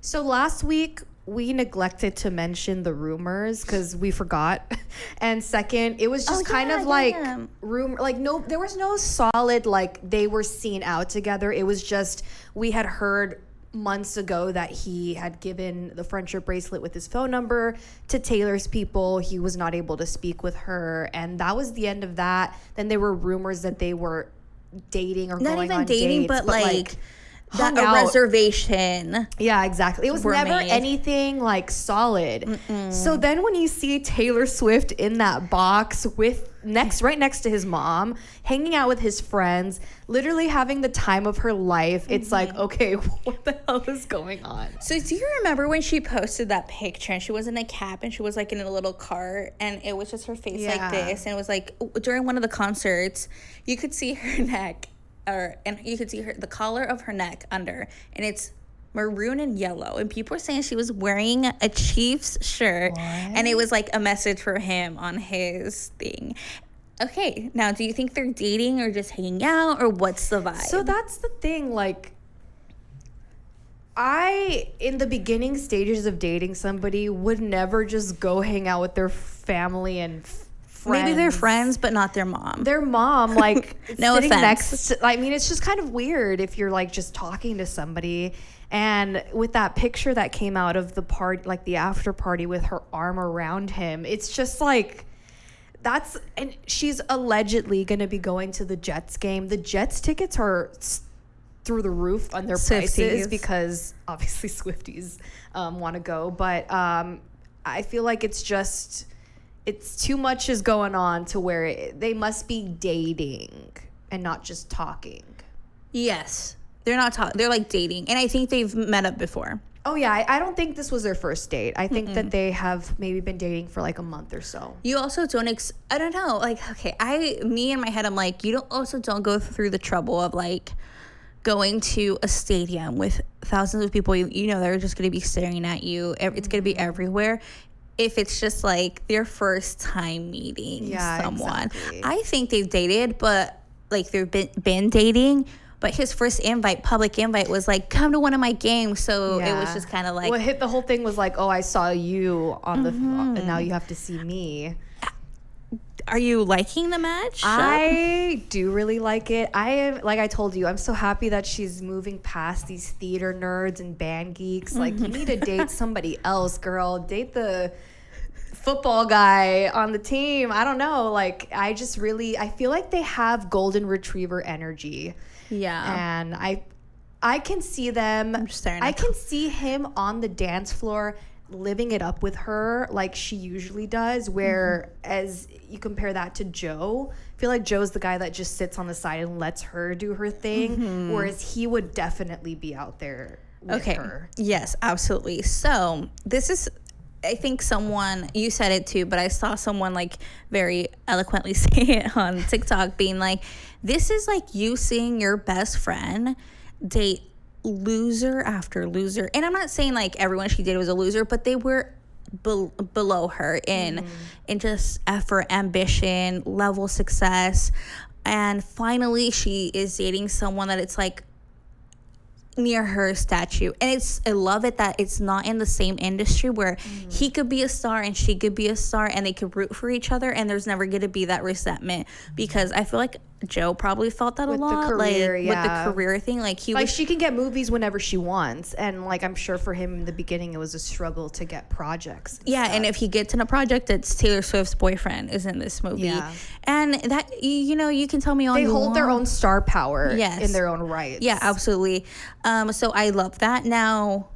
so last week we neglected to mention the rumors because we forgot. And second, it was just rumor, like no, there was no solid like they were seen out together. It was just we had heard months ago that he had given the friendship bracelet with his phone number to Taylor's people. He was not able to speak with her, and that was the end of that. Then there were rumors that they were dating or not going even on dating, dates, but like that a reservation. Yeah, exactly. It was never anything like solid. So then when you see Taylor Swift in that box with right next to his mom, hanging out with his friends, literally having the time of her life, it's like, okay, what the hell is going on? So do you remember when she posted that picture and she was in a cap and she was like in a little cart and it was just her face like this, and it was like during one of the concerts you could see her neck and you could see the collar of her neck under, and it's maroon and yellow, and people were saying she was wearing a Chiefs shirt. What? And it was like a message for him on his thing. Okay, now do you think they're dating or just hanging out, or what's the vibe? So that's the thing, like I in the beginning stages of dating somebody would never just go hang out with their family and friends. Maybe they're friends, but not their mom. Their mom, like, no sitting offense. next to, I mean, it's just kind of weird if you're, like, just talking to somebody. And with that picture that came out of the party, like, the after party with her arm around him, it's just, like, and she's allegedly going to be going to the Jets game. The Jets tickets are through the roof on their prices because, obviously, Swifties want to go. But I feel like it's too much is going on to where they must be dating and not just talking. Yes. They're not talking. They're like dating. And I think they've met up before. Oh, yeah. I don't think this was their first date. I think that they have maybe been dating for like a month or so. You also don't, I don't know. Like, okay, me in my head, I'm like, you don't go through the trouble of like going to a stadium with thousands of people. You know, they're just going to be staring at you. It's going to be everywhere. If it's just like their first time meeting someone. Exactly. I think they've dated, but like they've been dating, but his first public invite was like, come to one of my games. So it was just kind of like, the whole thing was like, oh, I saw you on the and now you have to see me. Are you liking the match? I do really like it. Like I told you, I'm so happy that she's moving past these theater nerds and band geeks. Like, you need to date somebody else, girl. Date the football guy on the team. I don't know. Like, I feel like they have golden retriever energy. Yeah. And I can see them. I'm just staring at I can see him on the dance floor living it up with her like she usually does, whereas you compare that to Joe, I feel like Joe's the guy that just sits on the side and lets her do her thing, whereas he would definitely be out there with her. Yes, absolutely. So this is, I think you said it too, but I saw someone like very eloquently say it on TikTok being like, this is like you seeing your best friend date loser after loser. And I'm not saying like everyone she dated was a loser, but they were below her in just effort, ambition, level success. And finally she is dating someone that it's like near her statue. And I love it that it's not in the same industry where he could be a star and she could be a star and they could root for each other, and there's never going to be that resentment, because I feel like Joe probably felt that with a lot, the career, with the career thing. Like she can get movies whenever she wants, and like I'm sure for him in the beginning it was a struggle to get projects. And if he gets in a project, it's Taylor Swift's boyfriend is in this movie, and that you can tell me all they you hold want. Their own star power in their own rights. Yeah, absolutely. So I love that. Now,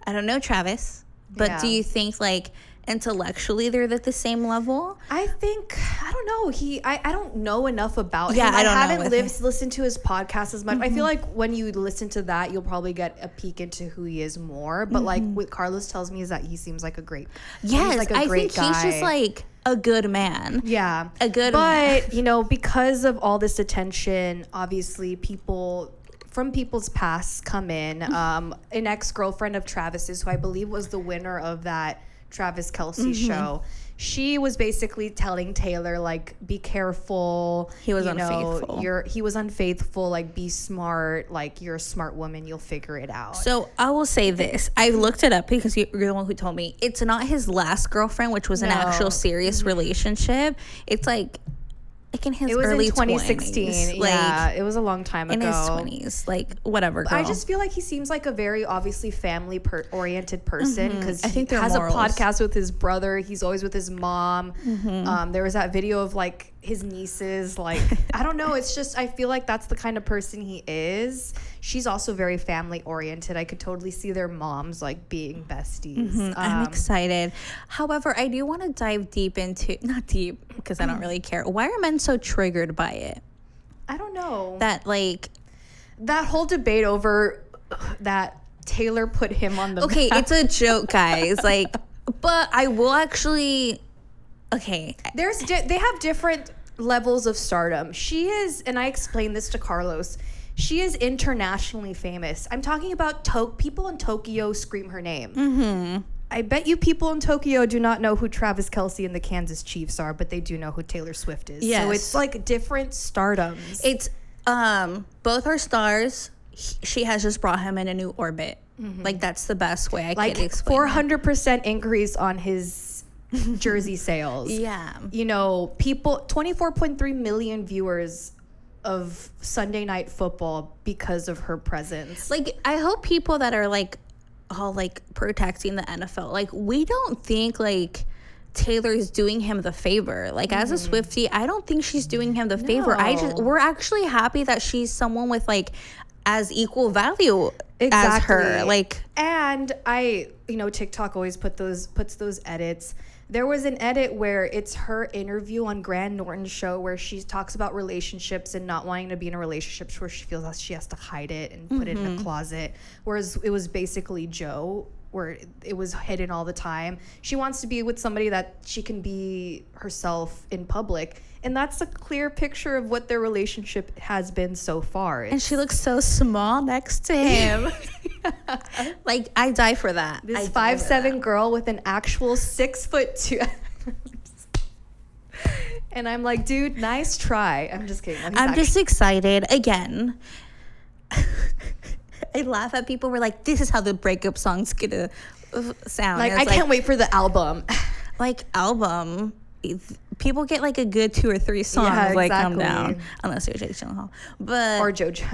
I don't know Travis, but do you think like intellectually they're at the same level? I think, I don't know, I don't know enough about him. I haven't listened to his podcast as much. I feel like when you listen to that you'll probably get a peek into who he is more, but like what Carlos tells me is that he seems like a great guy. He's just like a good man. Yeah, a good man. But you know, because of all this attention, obviously people from people's pasts come in. An ex-girlfriend of Travis's, who I believe was the winner of that Travis Kelce show. She was basically telling Taylor, like, be careful. He was unfaithful. He was unfaithful. Like, be smart. Like, you're a smart woman. You'll figure it out. So I will say this. I looked it up because you're the one who told me. It's not his last girlfriend, which was an actual serious relationship. It's like in his early 2016. 20s. Yeah, it was a long time ago. In his 20s. Like, whatever, girl. I just feel like he seems like a very obviously family-oriented person because he has morals. a podcast with his brother. He's always with his mom. There was that video of, like, his nieces. Like, I don't know. It's just, I feel like that's the kind of person he is. She's also very family-oriented. I could totally see their moms, like, being besties. I'm excited. However, I do want to dive deep into, not deep, because I don't really care. Why are men so triggered by it? I don't know. That, like, that whole debate over that Taylor put him on the okay, map. it's a joke, guys. Like, but I will actually, okay. They have different levels of stardom. She is, and I explained this to Carlos, she is internationally famous. I'm talking about people in Tokyo scream her name. I bet you people in Tokyo do not know who Travis Kelce and the Kansas Chiefs are, but they do know who Taylor Swift is. Yes. So it's like different stardoms. It's both are stars. She has just brought him in a new orbit. Like, that's the best way I could explain. 400% increase on his jersey sales. Yeah. You know, people, 24.3 million viewers of Sunday Night Football because of her presence. Like, I hope people that are, like, all, like, protecting the NFL, like, we don't think, like, Taylor's doing him the favor. Like, as a Swiftie, I don't think she's doing him the favor. We're actually happy that she's someone with, like, as equal value as her. Like, and TikTok always puts those edits. There was an edit where it's her interview on Graham Norton's show where she talks about relationships and not wanting to be in a relationship where she feels like she has to hide it and put it in a closet. Whereas it was basically Joe, where it was hidden all the time. She wants to be with somebody that she can be herself in public. And that's a clear picture of what their relationship has been so far. And she looks so small next to him. Like, I die for that. This 5'7" girl with an actual 6'2". And I'm like, dude, nice try. I'm just kidding. I'm just excited. Again, I laugh at people who are like, this is how the breakup song's gonna sound. Like, I can't wait for the album. Like, album, people get like a good 2 or 3 songs. Yeah, like, come down, unless you're Jake Gyllenhaal. But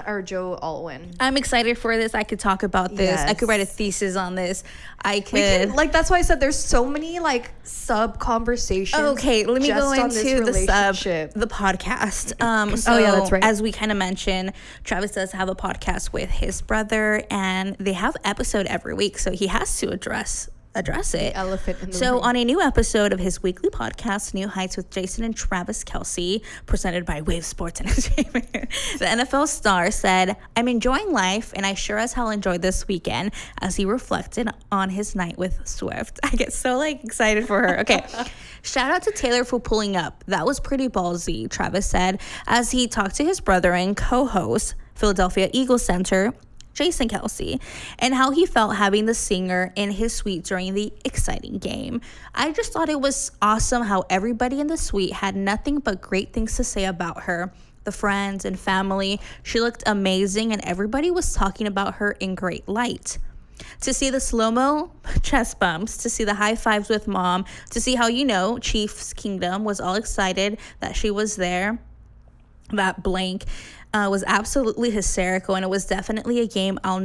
or Joe Alwyn. I'm excited for this. I could talk about this. Yes. I could write a thesis on this. I could like, that's why I said there's so many like sub conversations. Okay, let me go into the podcast. So yeah, that's right. As we kind of mentioned, Travis does have a podcast with his brother, and they have episode every week, so he has to address it. The elephant in the room. room. On a new episode of his weekly podcast, New Heights with Jason and Travis Kelce, presented by Wave Sports Entertainment, the NFL star said, "I'm enjoying life, and I sure as hell enjoyed this weekend," as he reflected on his night with Swift. I get so like excited for her. Okay. Shout out to Taylor for pulling up. That was pretty ballsy, Travis said, as he talked to his brother and co-host, Philadelphia Eagles center, Jason Kelce, and how he felt having the singer in his suite during the exciting game. I just thought it was awesome how everybody in the suite had nothing but great things to say about her. The friends and family, she looked amazing, and everybody was talking about her in great light. To see the slow-mo chest bumps, to see the high fives with mom, to see how, Chiefs Kingdom was all excited that she was there, that blank was absolutely hysterical, and it was definitely a game I'll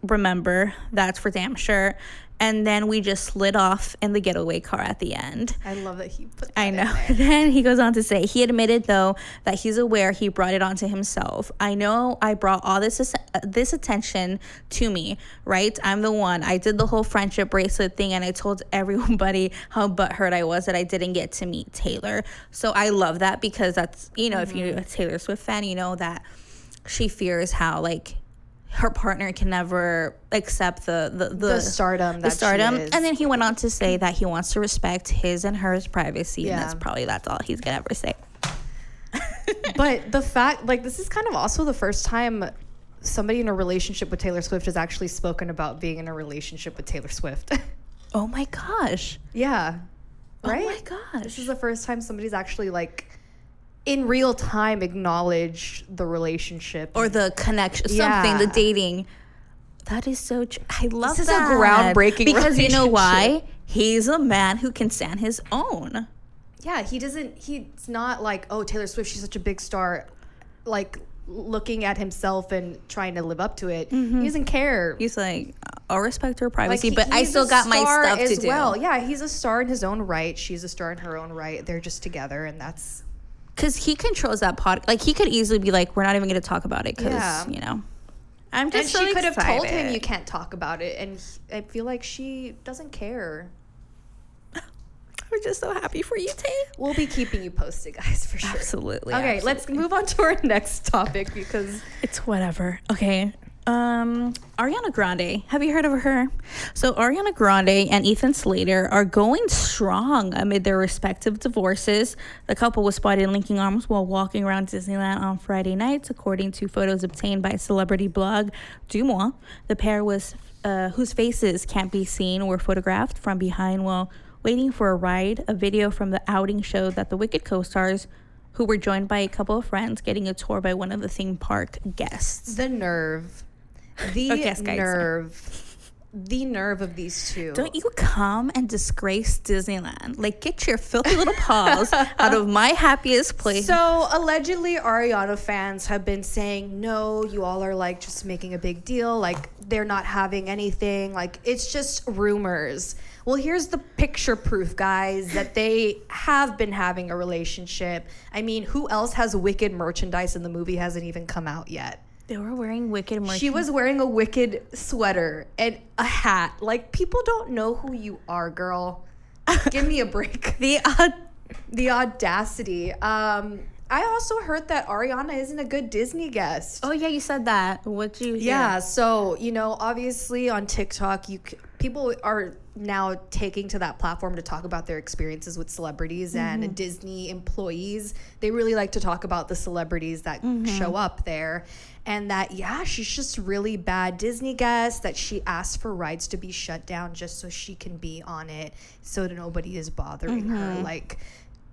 remember. That's for damn sure. And then we just slid off in the getaway car at the end. I love that he put that I know. in there. Then he goes on to say, he admitted, though, that he's aware he brought it onto himself. I know I brought all this attention to me, right? I'm the one. I did the whole friendship bracelet thing, and I told everybody how butthurt I was that I didn't get to meet Taylor. So I love that, because that's, if you're a Taylor Swift fan, you know that she fears how, like, her partner can never accept the stardom she is. And then he went on to say that he wants to respect his and hers privacy, and that's all he's gonna ever say. But the fact, like, this is kind of also the first time somebody in a relationship with Taylor Swift has actually spoken about being in a relationship with Taylor Swift. Oh my gosh. Yeah. Right? Oh my gosh. This is the first time somebody's actually like in real time acknowledge the relationship Or the connection, Yeah. something, the dating. That is so I love This is that. a groundbreaking because you know why? relationship. He's a man who can stand his own. Yeah, he's not like, oh, Taylor Swift, she's such a big star, like looking at himself and trying to live up to it. He doesn't care. He's like, I'll respect her privacy, Like, but I he's still a got my star stuff to as do. well. Yeah, he's a star in his own right. She's a star in her own right. They're just together, and that's Because he controls that pod. Like, he could easily be like, we're not even going to talk about it because, Yeah. you know. I'm just and so she could have told him excited. you can't talk about it, and I feel like she doesn't care. We're just so happy for you, Tay. We'll be keeping you posted, guys, for sure. Absolutely. Okay, let's move on to our next topic because It's whatever. Okay. Ariana Grande. Have you heard of her? So Ariana Grande and Ethan Slater are going strong amid their respective divorces. The couple was spotted linking arms while walking around Disneyland on Friday nights, according to photos obtained by celebrity blog Dumois. The pair was whose faces can't be seen were photographed from behind while waiting for a ride. A video from the outing showed that the Wicked co-stars, who were joined by a couple of friends, getting a tour by one of the theme park guests. the nerve, the Yes, guys. the nerve of these two. Don't you come and disgrace Disneyland. Like, get your filthy little paws out of my happiest place. So allegedly Ariana fans have been saying, no, you all are like just making a big deal, like they're not having anything, like it's just rumors. Well, here's the picture proof, guys, that they have been having a relationship. I mean, who else has Wicked merchandise and the movie hasn't even come out yet? They were wearing Wicked merch. She was wearing a Wicked sweater and a hat. Like, people don't know who you are, girl. Give me a break. The audacity. I also heard that Ariana isn't a good Disney guest. Oh, yeah, you said that. What'd you hear? Yeah, so, you know, obviously on TikTok, people are now taking to that platform to talk about their experiences with celebrities and Disney employees. They really like to talk about the celebrities that show up there. And that, yeah, she's just really bad Disney guest, that she asked for rides to be shut down just so she can be on it, so that nobody is bothering her. Like,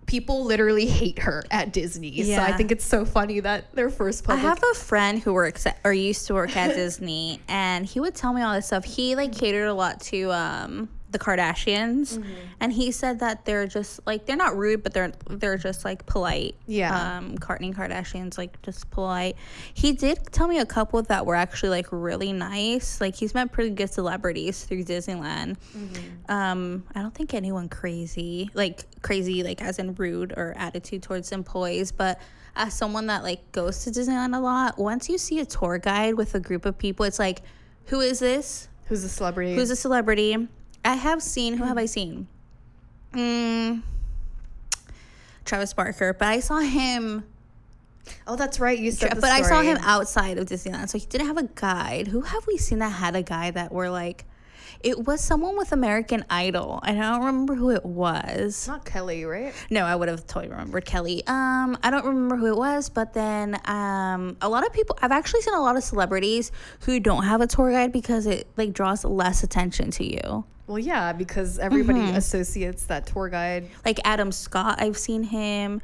people literally hate her at Disney. So I think it's so funny that their first public... I have a friend who works at, or used to work at Disney, and he would tell me all this stuff. He like catered a lot to the Kardashians, and he said that they're just like, they're not rude, but they're just like polite. Yeah. Kourtney Kardashian's like just polite. He did tell me a couple that were actually like really nice. Like, he's met pretty good celebrities through Disneyland. I don't think anyone crazy like as in rude or attitude towards employees, but as someone that like goes to Disneyland a lot, once you see a tour guide with a group of people, it's like, who is this? Who's a celebrity? Who's a celebrity? I have seen, who have I seen? Travis Barker, but I saw him. Oh, that's right. You said the But I saw story. him outside of Disneyland, so he didn't have a guide. Who have we seen that had a guide that were like, it was someone with American Idol. I don't remember who it was. Not Kelly, right? No, I would have totally remembered Kelly. I don't remember who it was, but then a lot of people, I've actually seen a lot of celebrities who don't have a tour guide because it like draws less attention to you. Well, yeah, because everybody associates that tour guide. Like Adam Scott, I've seen him.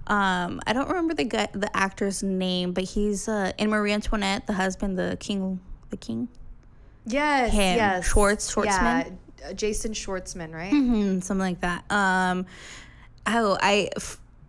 I don't remember the actor's name, but he's in Marie Antoinette, the husband, the king. Yes, Him. yes. Schwartzman? Yeah, Jason Schwartzman, right? Something like that.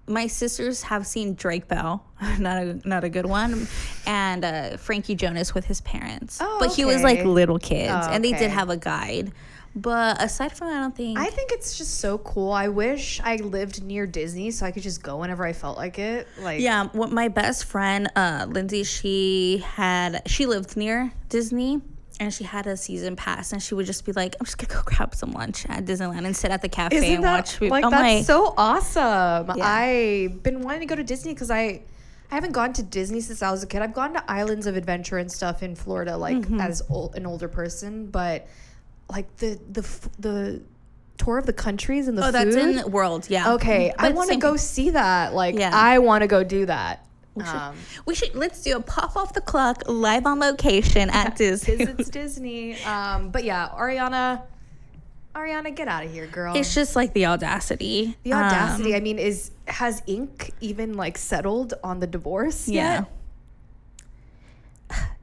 My sisters have seen Drake Bell, not a good one, and Frankie Jonas with his parents. Oh, but he was like okay. little kids, and they okay. did have a guide. But aside from that, I think it's just so cool. I wish I lived near Disney so I could just go whenever I felt like it. Like, yeah, what my best friend Lindsay, she lived near Disney. And she had a season pass, and she would just be like, "I'm just gonna go grab some lunch at Disneyland and sit at the cafe isn't and that watch." that's so awesome. Yeah. I've been wanting to go to Disney because I haven't gone to Disney since I was a kid. I've gone to Islands of Adventure and stuff in Florida, like as an older person, but like the tour of the countries and the food. That's in World, yeah. Okay, I But want to same go thing. see that. Like, Yeah. I want to go do that. Let's do a pop off the clock live on location at Disney. Because it's Disney. But yeah, Ariana, Ariana, get out of here, girl. It's just like the audacity. The audacity. I mean, has ink even like settled on the divorce yet?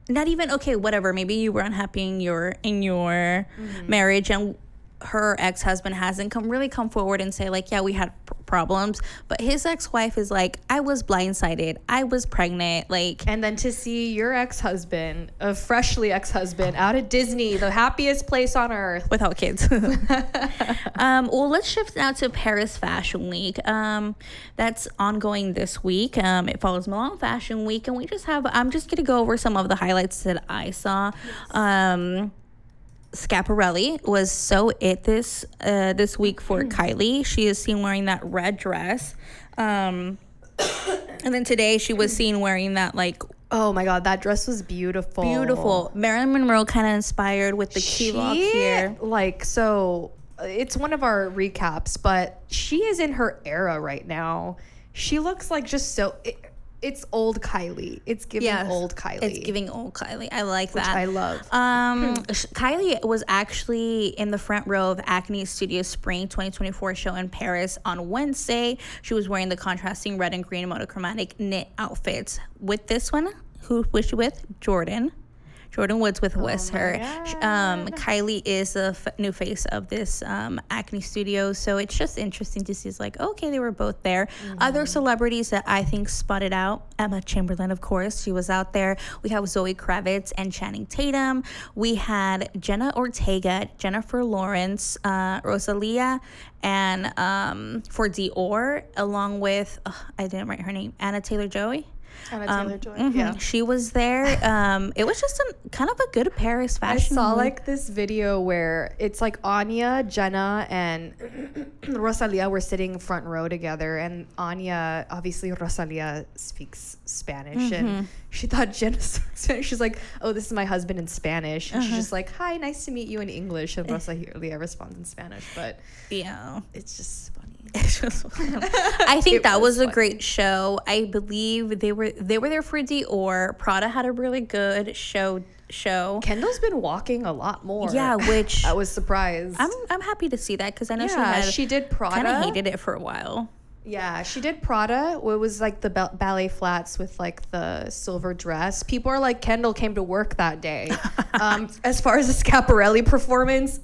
Not even, okay, whatever. Maybe you were unhappy in your marriage, and her ex-husband hasn't really come forward and say like, yeah, we had problems, but his ex-wife is like, I was blindsided, I was pregnant, like. And then to see your ex-husband, a freshly ex-husband, out at Disney, the happiest place on earth, without kids. Well, let's shift now to Paris Fashion Week. That's ongoing this week. It follows Milan Fashion Week, and I'm just gonna go over some of the highlights that I saw. Yes. Schiaparelli was so it this week for Kylie. She is seen wearing that red dress, and then today she was seen wearing that, like, oh my god, that dress was beautiful. Marilyn Monroe kind of inspired with the key lock here. Like, so it's one of our recaps, but she is in her era right now. She looks like just so. It's old Kylie. It's giving old Kylie. It's giving old Kylie. I like that. Which I love. Kylie was actually in the front row of Acne Studio Spring 2024 show in Paris on Wednesday. She was wearing the contrasting red and green monochromatic knit outfits. With this one, who was she with? Jordan Woods with her. Kylie is the new face of this Acne Studio, so it's just interesting to see. It's like, okay, they were both there. Other celebrities that I think spotted out: Emma Chamberlain, of course, she was out there. We have Zoe Kravitz and Channing Tatum. We had Jenna Ortega, Jennifer Lawrence, Rosalia, and for Dior, along with I didn't write her name, Anna Taylor-Joy. Yeah, she was there. It was just kind of a good Paris fashion. I saw like this video where it's like Anya, Jenna, and Rosalia were sitting front row together, and Anya, obviously Rosalia speaks Spanish, and she thought Jenna spoke Spanish. She's like, oh, this is my husband in Spanish, and she's just like, hi, nice to meet you in English, and Rosalia responds in Spanish, but yeah, it's just funny. I think that was a great show. I believe they were there for Dior. Prada had a really good show. Kendall's been walking a lot more. Yeah, which I was surprised. I'm happy to see that, because I know she did Prada. Kind of hated it for a while. Yeah, she did Prada. It was like the ballet flats with like the silver dress. People are like, Kendall came to work that day. As far as the Schiaparelli performance,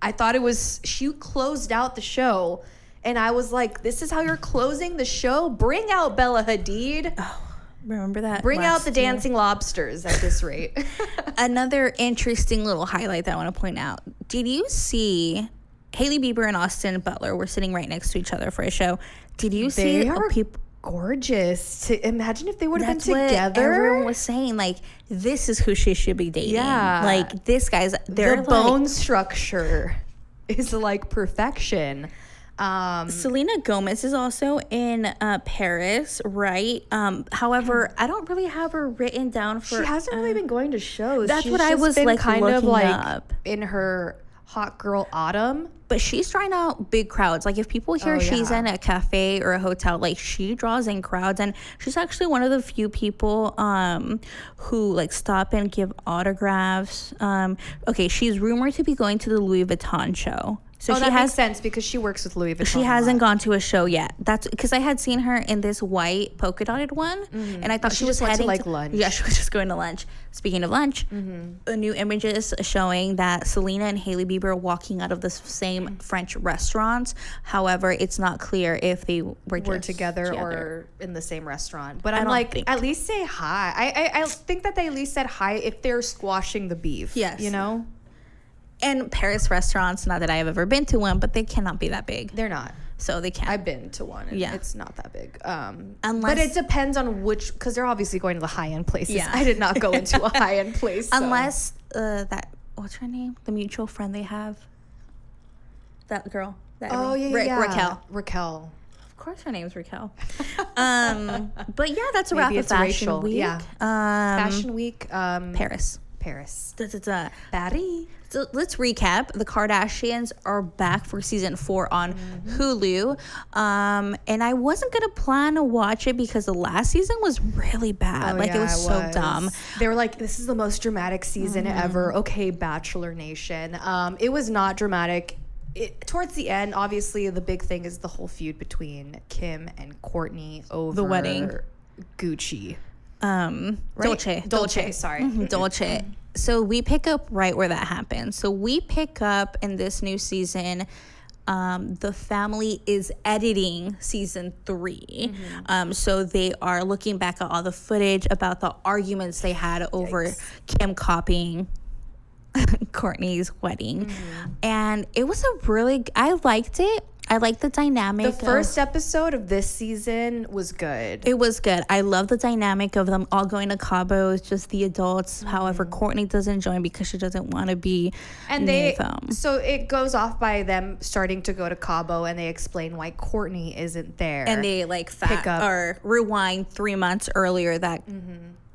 I thought it was, she closed out the show, and I was like, this is how you're closing the show? Bring out Bella Hadid. Oh, remember that? Bring out the dancing lobsters at this rate. Another interesting little highlight that I want to point out. Did you see Hailey Bieber and Austin Butler were sitting right next to each other for a show? Did you see people? Gorgeous. To imagine if they would have been together. Everyone was saying, like, this is who she should be dating. Yeah, like, this guy's the bone structure is like perfection. Selena Gomez is also in Paris, right? However, I don't really have her written down for. She hasn't really been going to shows. That's what I was like kind of like up in her hot girl autumn. But she's trying out big crowds. Like, if people hear she's in a cafe or a hotel, like, she draws in crowds. And she's actually one of the few people who, like, stop and give autographs. Okay, she's rumored to be going to the Louis Vuitton show. So that makes sense, because she works with Louis Vuitton. She hasn't gone to a show yet. That's because I had seen her in this white polka dotted one, and I thought she was heading to lunch. Yeah, she was just going to lunch. Speaking of lunch, a new images showing that Selena and Hailey Bieber are walking out of the same French restaurants. However, it's not clear if they were together or in the same restaurant. But I'm like, at least say hi. I think that they at least said hi if they're squashing the beef. Yes, you know. And Paris restaurants, not that I have ever been to one, but they cannot be that big. They're not. So they can't. I've been to one. And it's not that big. But it depends on which, because they're obviously going to the high-end places. Yeah. I did not go into a high-end place. Unless what's her name? The mutual friend they have. That girl. Raquel. Of course her name's Raquel. But yeah, that's a wrap of Fashion Week. Yeah. Fashion Week. Paris. Paris. Paris. So let's recap. The Kardashians are back for season 4 on Hulu. And I wasn't going to plan to watch it because the last season was really bad. It was so dumb. They were like, this is the most dramatic season ever. Okay, Bachelor Nation. It was not dramatic. Towards the end, obviously, the big thing is the whole feud between Kim and Kourtney over the wedding. Gucci. Right? Dolce. Sorry. Dolce. So we pick up right where that happened. So we pick up in this new season. The family is editing season 3. So they are looking back at all the footage about the arguments they had over Kim copying Kourtney's wedding. And it was I liked it. I liked the dynamic. The first episode of this season was good. It was good. I love the dynamic of them all going to Cabo. It's just the adults. However, Kourtney doesn't join because she doesn't want to be near them. So it goes off by them starting to go to Cabo, and they explain why Kourtney isn't there. And they rewind 3 months earlier that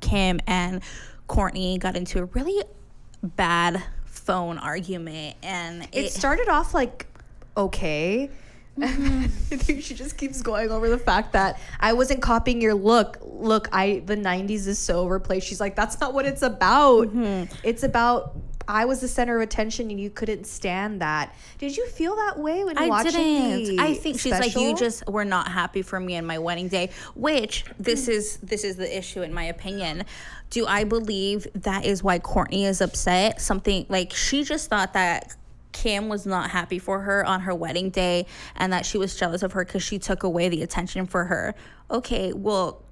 Kim and Kourtney got into a really bad phone argument, and it started off okay. She just keeps going over the fact that I wasn't copying your look. The 90s is so overplayed. She's like, that's not what it's about. It's about I was the center of attention and you couldn't stand that. Did you feel that way when watching the I think she's special? like, you just were not happy for me and my wedding day, which this is the issue in my opinion. Do I believe that is why Kourtney is upset? Something like she just thought that Kim was not happy for her on her wedding day and that she was jealous of her because she took away the attention for her. Okay, well,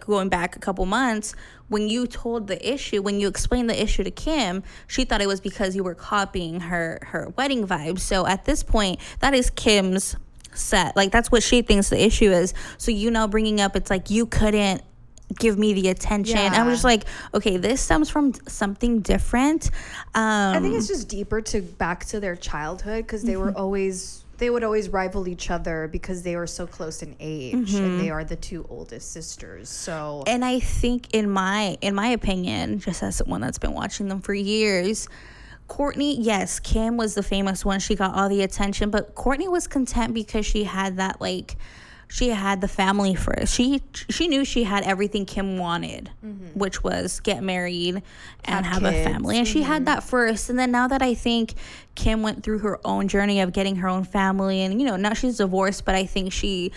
going back a couple months, when you explained the issue to Kim, she thought it was because you were copying her wedding vibes. So at this point, that is Kim's set. That's what she thinks the issue is. So now bringing up, it's like you couldn't give me the attention. Yeah. I was just like, okay, this stems from something different. I think it's just deeper back to their childhood because they would always rival each other because they were so close in age and they are the 2 oldest sisters. So, and I think in my opinion, just as someone that's been watching them for years, Kourtney, yes, Kim was the famous one. She got all the attention, but Kourtney was content because she had that she had the family first. She knew she had everything Kim wanted, which was get married and have a family. And she had that first. And then now that I think Kim went through her own journey of getting her own family and, now she's divorced, but I think she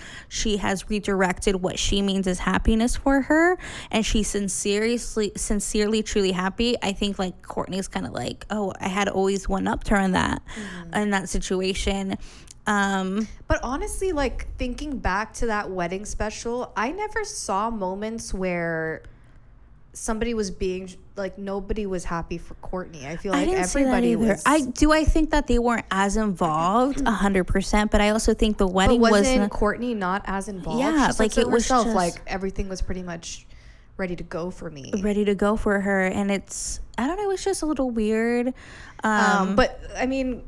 has redirected what she means as happiness for her. And she's sincerely, truly happy. I think Kourtney's kind of like, oh, I had always one-upped her in that situation. But honestly, thinking back to that wedding special, I never saw moments where somebody was being nobody was happy for Kourtney. I feel like everybody was. I think that they weren't as involved 100%, but I also think the wedding wasn't Kourtney not as involved. Yeah, it was just everything was pretty much ready to go for me. Ready to go for her, and it's I don't know, it's just a little weird. But I mean,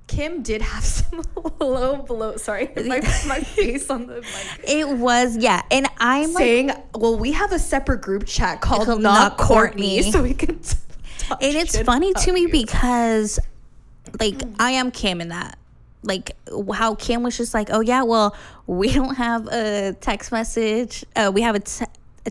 Kim did have some low blow. Sorry, my face on the mic. It was, yeah. And I'm saying, well, we have a separate group chat called Not Kourtney, so we can talk. And it's funny to me because, I am Kim in that. How Kim was just like, oh, yeah, well, we don't have a text message. We have a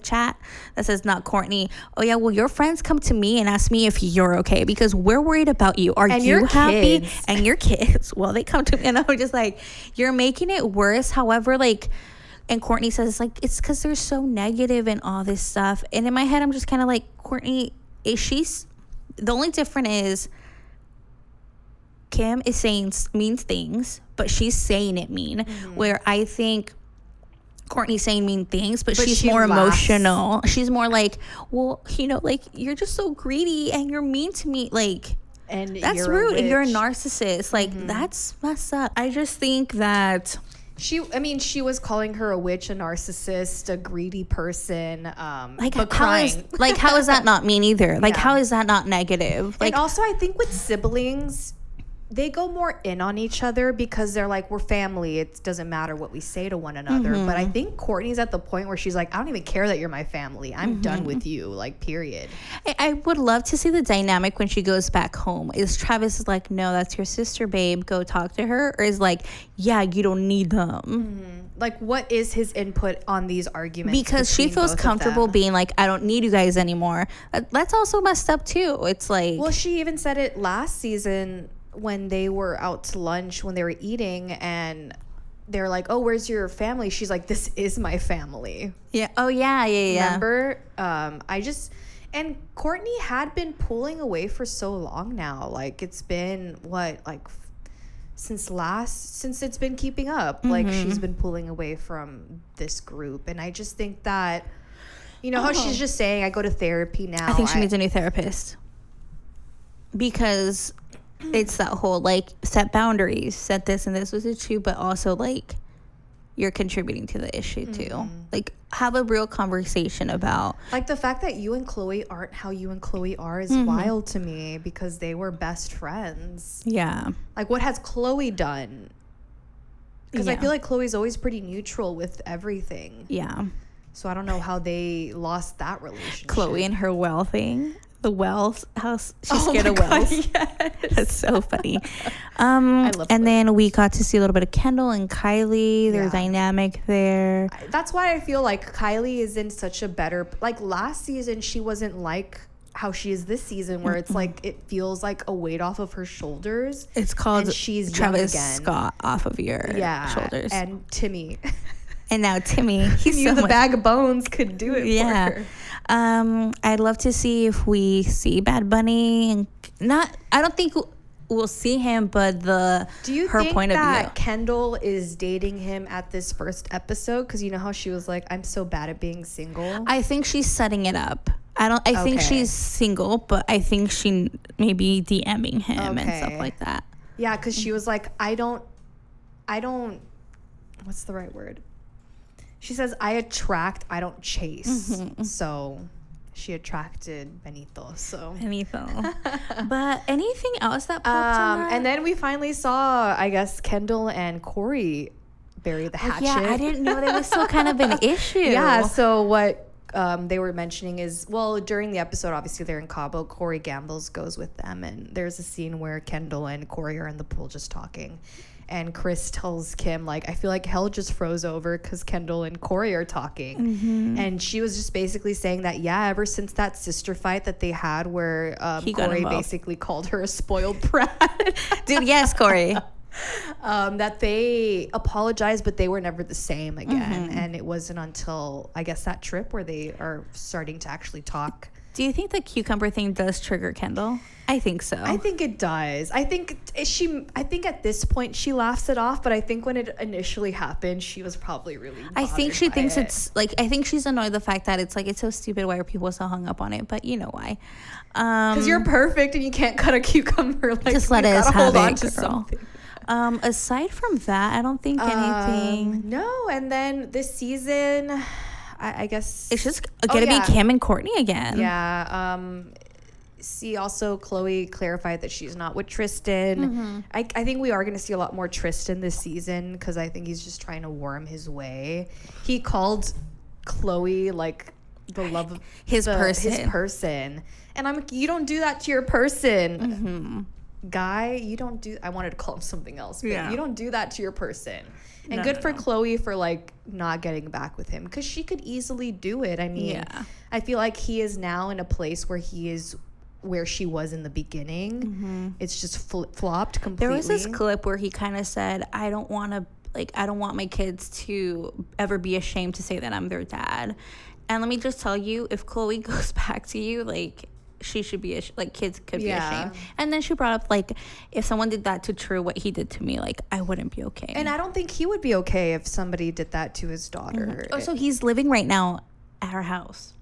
chat that says Not Kourtney. Oh yeah, well, your friends come to me and ask me if you're okay because we're worried about you. Are you happy? And your kids, well, they come to me and I'm just like, you're making it worse. However, and Kourtney says it's because they're so negative and all this stuff. And in my head, I'm just kind of like, Kourtney, the only difference is Kim is saying mean things, but she's saying it mean. Where I think Kourtney's saying mean things, but she's more emotional. She's more like, well, you're just so greedy and you're mean to me. And that's rude. And you're a narcissist. That's messed up. I just think that she was calling her a witch, a narcissist, a greedy person. But crying. How is that not mean either? How is that not negative? And also, I think with siblings, they go more in on each other because they're like, we're family. It doesn't matter what we say to one another. But I think Kourtney's at the point where she's like, I don't even care that you're my family. I'm done with you, like, period. I would love to see the dynamic when she goes back home. Is Travis like, no, that's your sister, babe, go talk to her? Or is like, yeah, you don't need them? Like, what is his input on these arguments? Because she feels comfortable being like, I don't need you guys anymore. That's also messed up too. It's like, well, she even said it last season when they were out to lunch, when they were eating, and they're like, oh, where's your family? She's like, this is my family. yeah. Oh yeah. Remember? And Kourtney had been pulling away for so long now. Like, it's been since it's been keeping up. Like, she's been pulling away from this group. And I just think that, you know, how she's just saying, I go to therapy now. I think she needs a new therapist. Because it's that whole, like, set boundaries, set this and this was it too, but also, like, you're contributing to the issue too. Like, have a real conversation about, like, the fact that you and Chloe aren't how you and Chloe are is wild to me, because they were best friends. Yeah. Like, what has Chloe done? Because I feel like Chloe's always pretty neutral with everything. Yeah. So I don't know how they lost that relationship. Chloe and her well thing. The Wells house. She's scared of Wells. Yes. That's so funny. I love and then we got to see a little bit of Kendall and Kylie. Their dynamic there. That's why I feel like Kylie is in such a better, like, last season she wasn't like how she is this season, where it's like it feels like a weight off of her shoulders. It's called and she's Travis young again. Scott off of your shoulders. And Timmy. And now Timmy. He's the bag of bones could do it for her. I'd love to see if we see Bad Bunny, and I don't think we'll see him, but her point of view. Kendall is dating him at this first episode? Because you know how she was like, I'm so bad at being single. I think she's setting it up. I think she's single, but I think she may be DMing him and stuff like that. Yeah, because she was like, I don't, what's the right word? She says, I attract, I don't chase. So she attracted Benito. But anything else that popped in that? And then we finally saw, I guess, Kendall and Corey bury the hatchet. Yeah, I didn't know that was still kind of an issue. Yeah, so what they were mentioning is, well, during the episode, obviously they're in Cabo. Corey Gambles goes with them, and there's a scene where Kendall and Corey are in the pool just talking. And Chris tells Kim, like, I feel like hell just froze over because Kendall and Corey are talking. And she was just basically saying that, yeah, ever since that sister fight that they had where Corey basically called her a spoiled brat. Dude, yes, Corey. That they apologized, but they were never the same again. And it wasn't until, I guess, that trip where they are starting to actually talk. Do you think the cucumber thing does trigger Kendall? I think so. I think it does. I think at this point she laughs it off, but I think when it initially happened, she was probably really I think she thinks it. It's like, I think she's annoyed the fact that it's like, it's so stupid. Why are people so hung up on it? But you know why? Because you're perfect and you can't cut a cucumber. Like, just let us have it, girl. Something. Aside from that, I don't think anything. No, and then this season, I guess it's just gonna be Kim and Kourtney again. Yeah. See, also Chloe clarified that she's not with Tristan. I think we are going to see a lot more Tristan this season, because I think he's just trying to worm his way. He called Chloe like the love of his person, and I'm like, you don't do that to your person, guy. You don't do. I wanted to call him something else, but you don't do that to your person. And good for Chloe for like not getting back with him, because she could easily do it. I mean, I feel like he is now in a place where he is where she was in the beginning. It's just flopped completely. There was this clip where he kind of said, I don't want my kids to ever be ashamed to say that I'm their dad. And let me just tell you, if Chloe goes back to you, like, she should be like, kids could be ashamed. And then she brought up, like, if someone did that to True, what he did to me, like, I wouldn't be okay. And I don't think he would be okay if somebody did that to his daughter. Oh, so he's living right now at her house.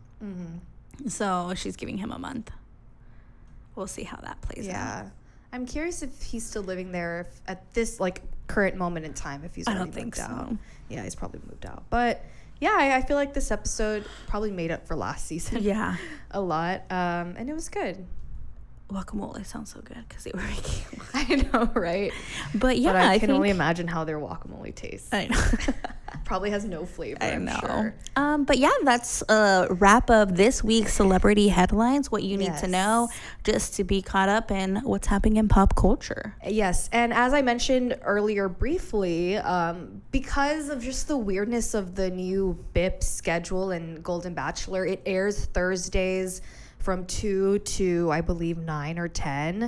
So she's giving him a month. We'll see how that plays out. I'm curious if he's still living there at this, like, current moment in time, if he's already moved out. Yeah, he's probably moved out. But yeah, I feel like this episode probably made up for last season. Yeah. A lot. And it was good. Guacamole sounds so good because they were making it. I know, right? But yeah, But I can think, only imagine how their guacamole tastes. I know. Probably has no flavor, I I'm know. sure. But yeah, that's a wrap of this week's celebrity headlines. What you need to Yes. know just to be caught up in what's happening in pop culture. Yes, and as I mentioned earlier briefly, because of just the weirdness of the new BIP schedule and Golden Bachelor, it airs Thursdays from 2 to, I believe, 9 or 10.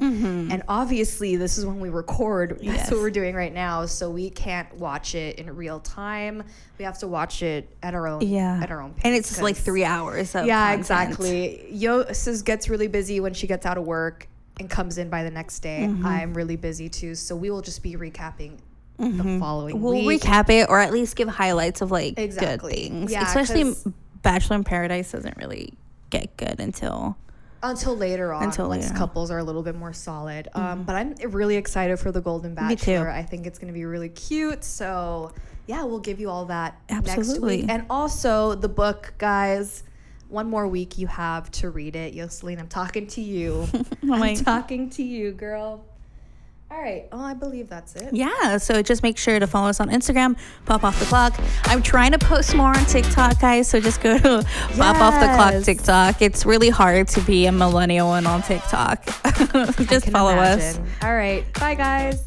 And obviously, this is when we record. That's Yes. what we're doing right now. So we can't watch it in real time. We have to watch it at our own pace. And it's like 3 hours of content. Exactly. Yos gets really busy when she gets out of work and comes in by the next day. I'm really busy too. So we will just be recapping the following We'll week. recap it, or at least give highlights of like Exactly. good things. Yeah, Especially 'cause- Bachelor in Paradise doesn't really get good until later on, once later. couples are a little bit more solid. But I'm really excited for the Golden Bachelor. too. I think it's going to be really cute. So yeah, we'll give you all that Absolutely. next week. And also the book, guys. One more week you have to read it. Yoselin, I'm talking to you. I'm talking to you, girl. All right. Oh, I believe that's it. Yeah, so just make sure to follow us on Instagram, Pop Off the Clock. I'm trying to post more on TikTok, guys, so just go to Pop Off the Clock Yes. TikTok. It's really hard to be a millennial and on TikTok. Just follow us. All right. Bye, guys.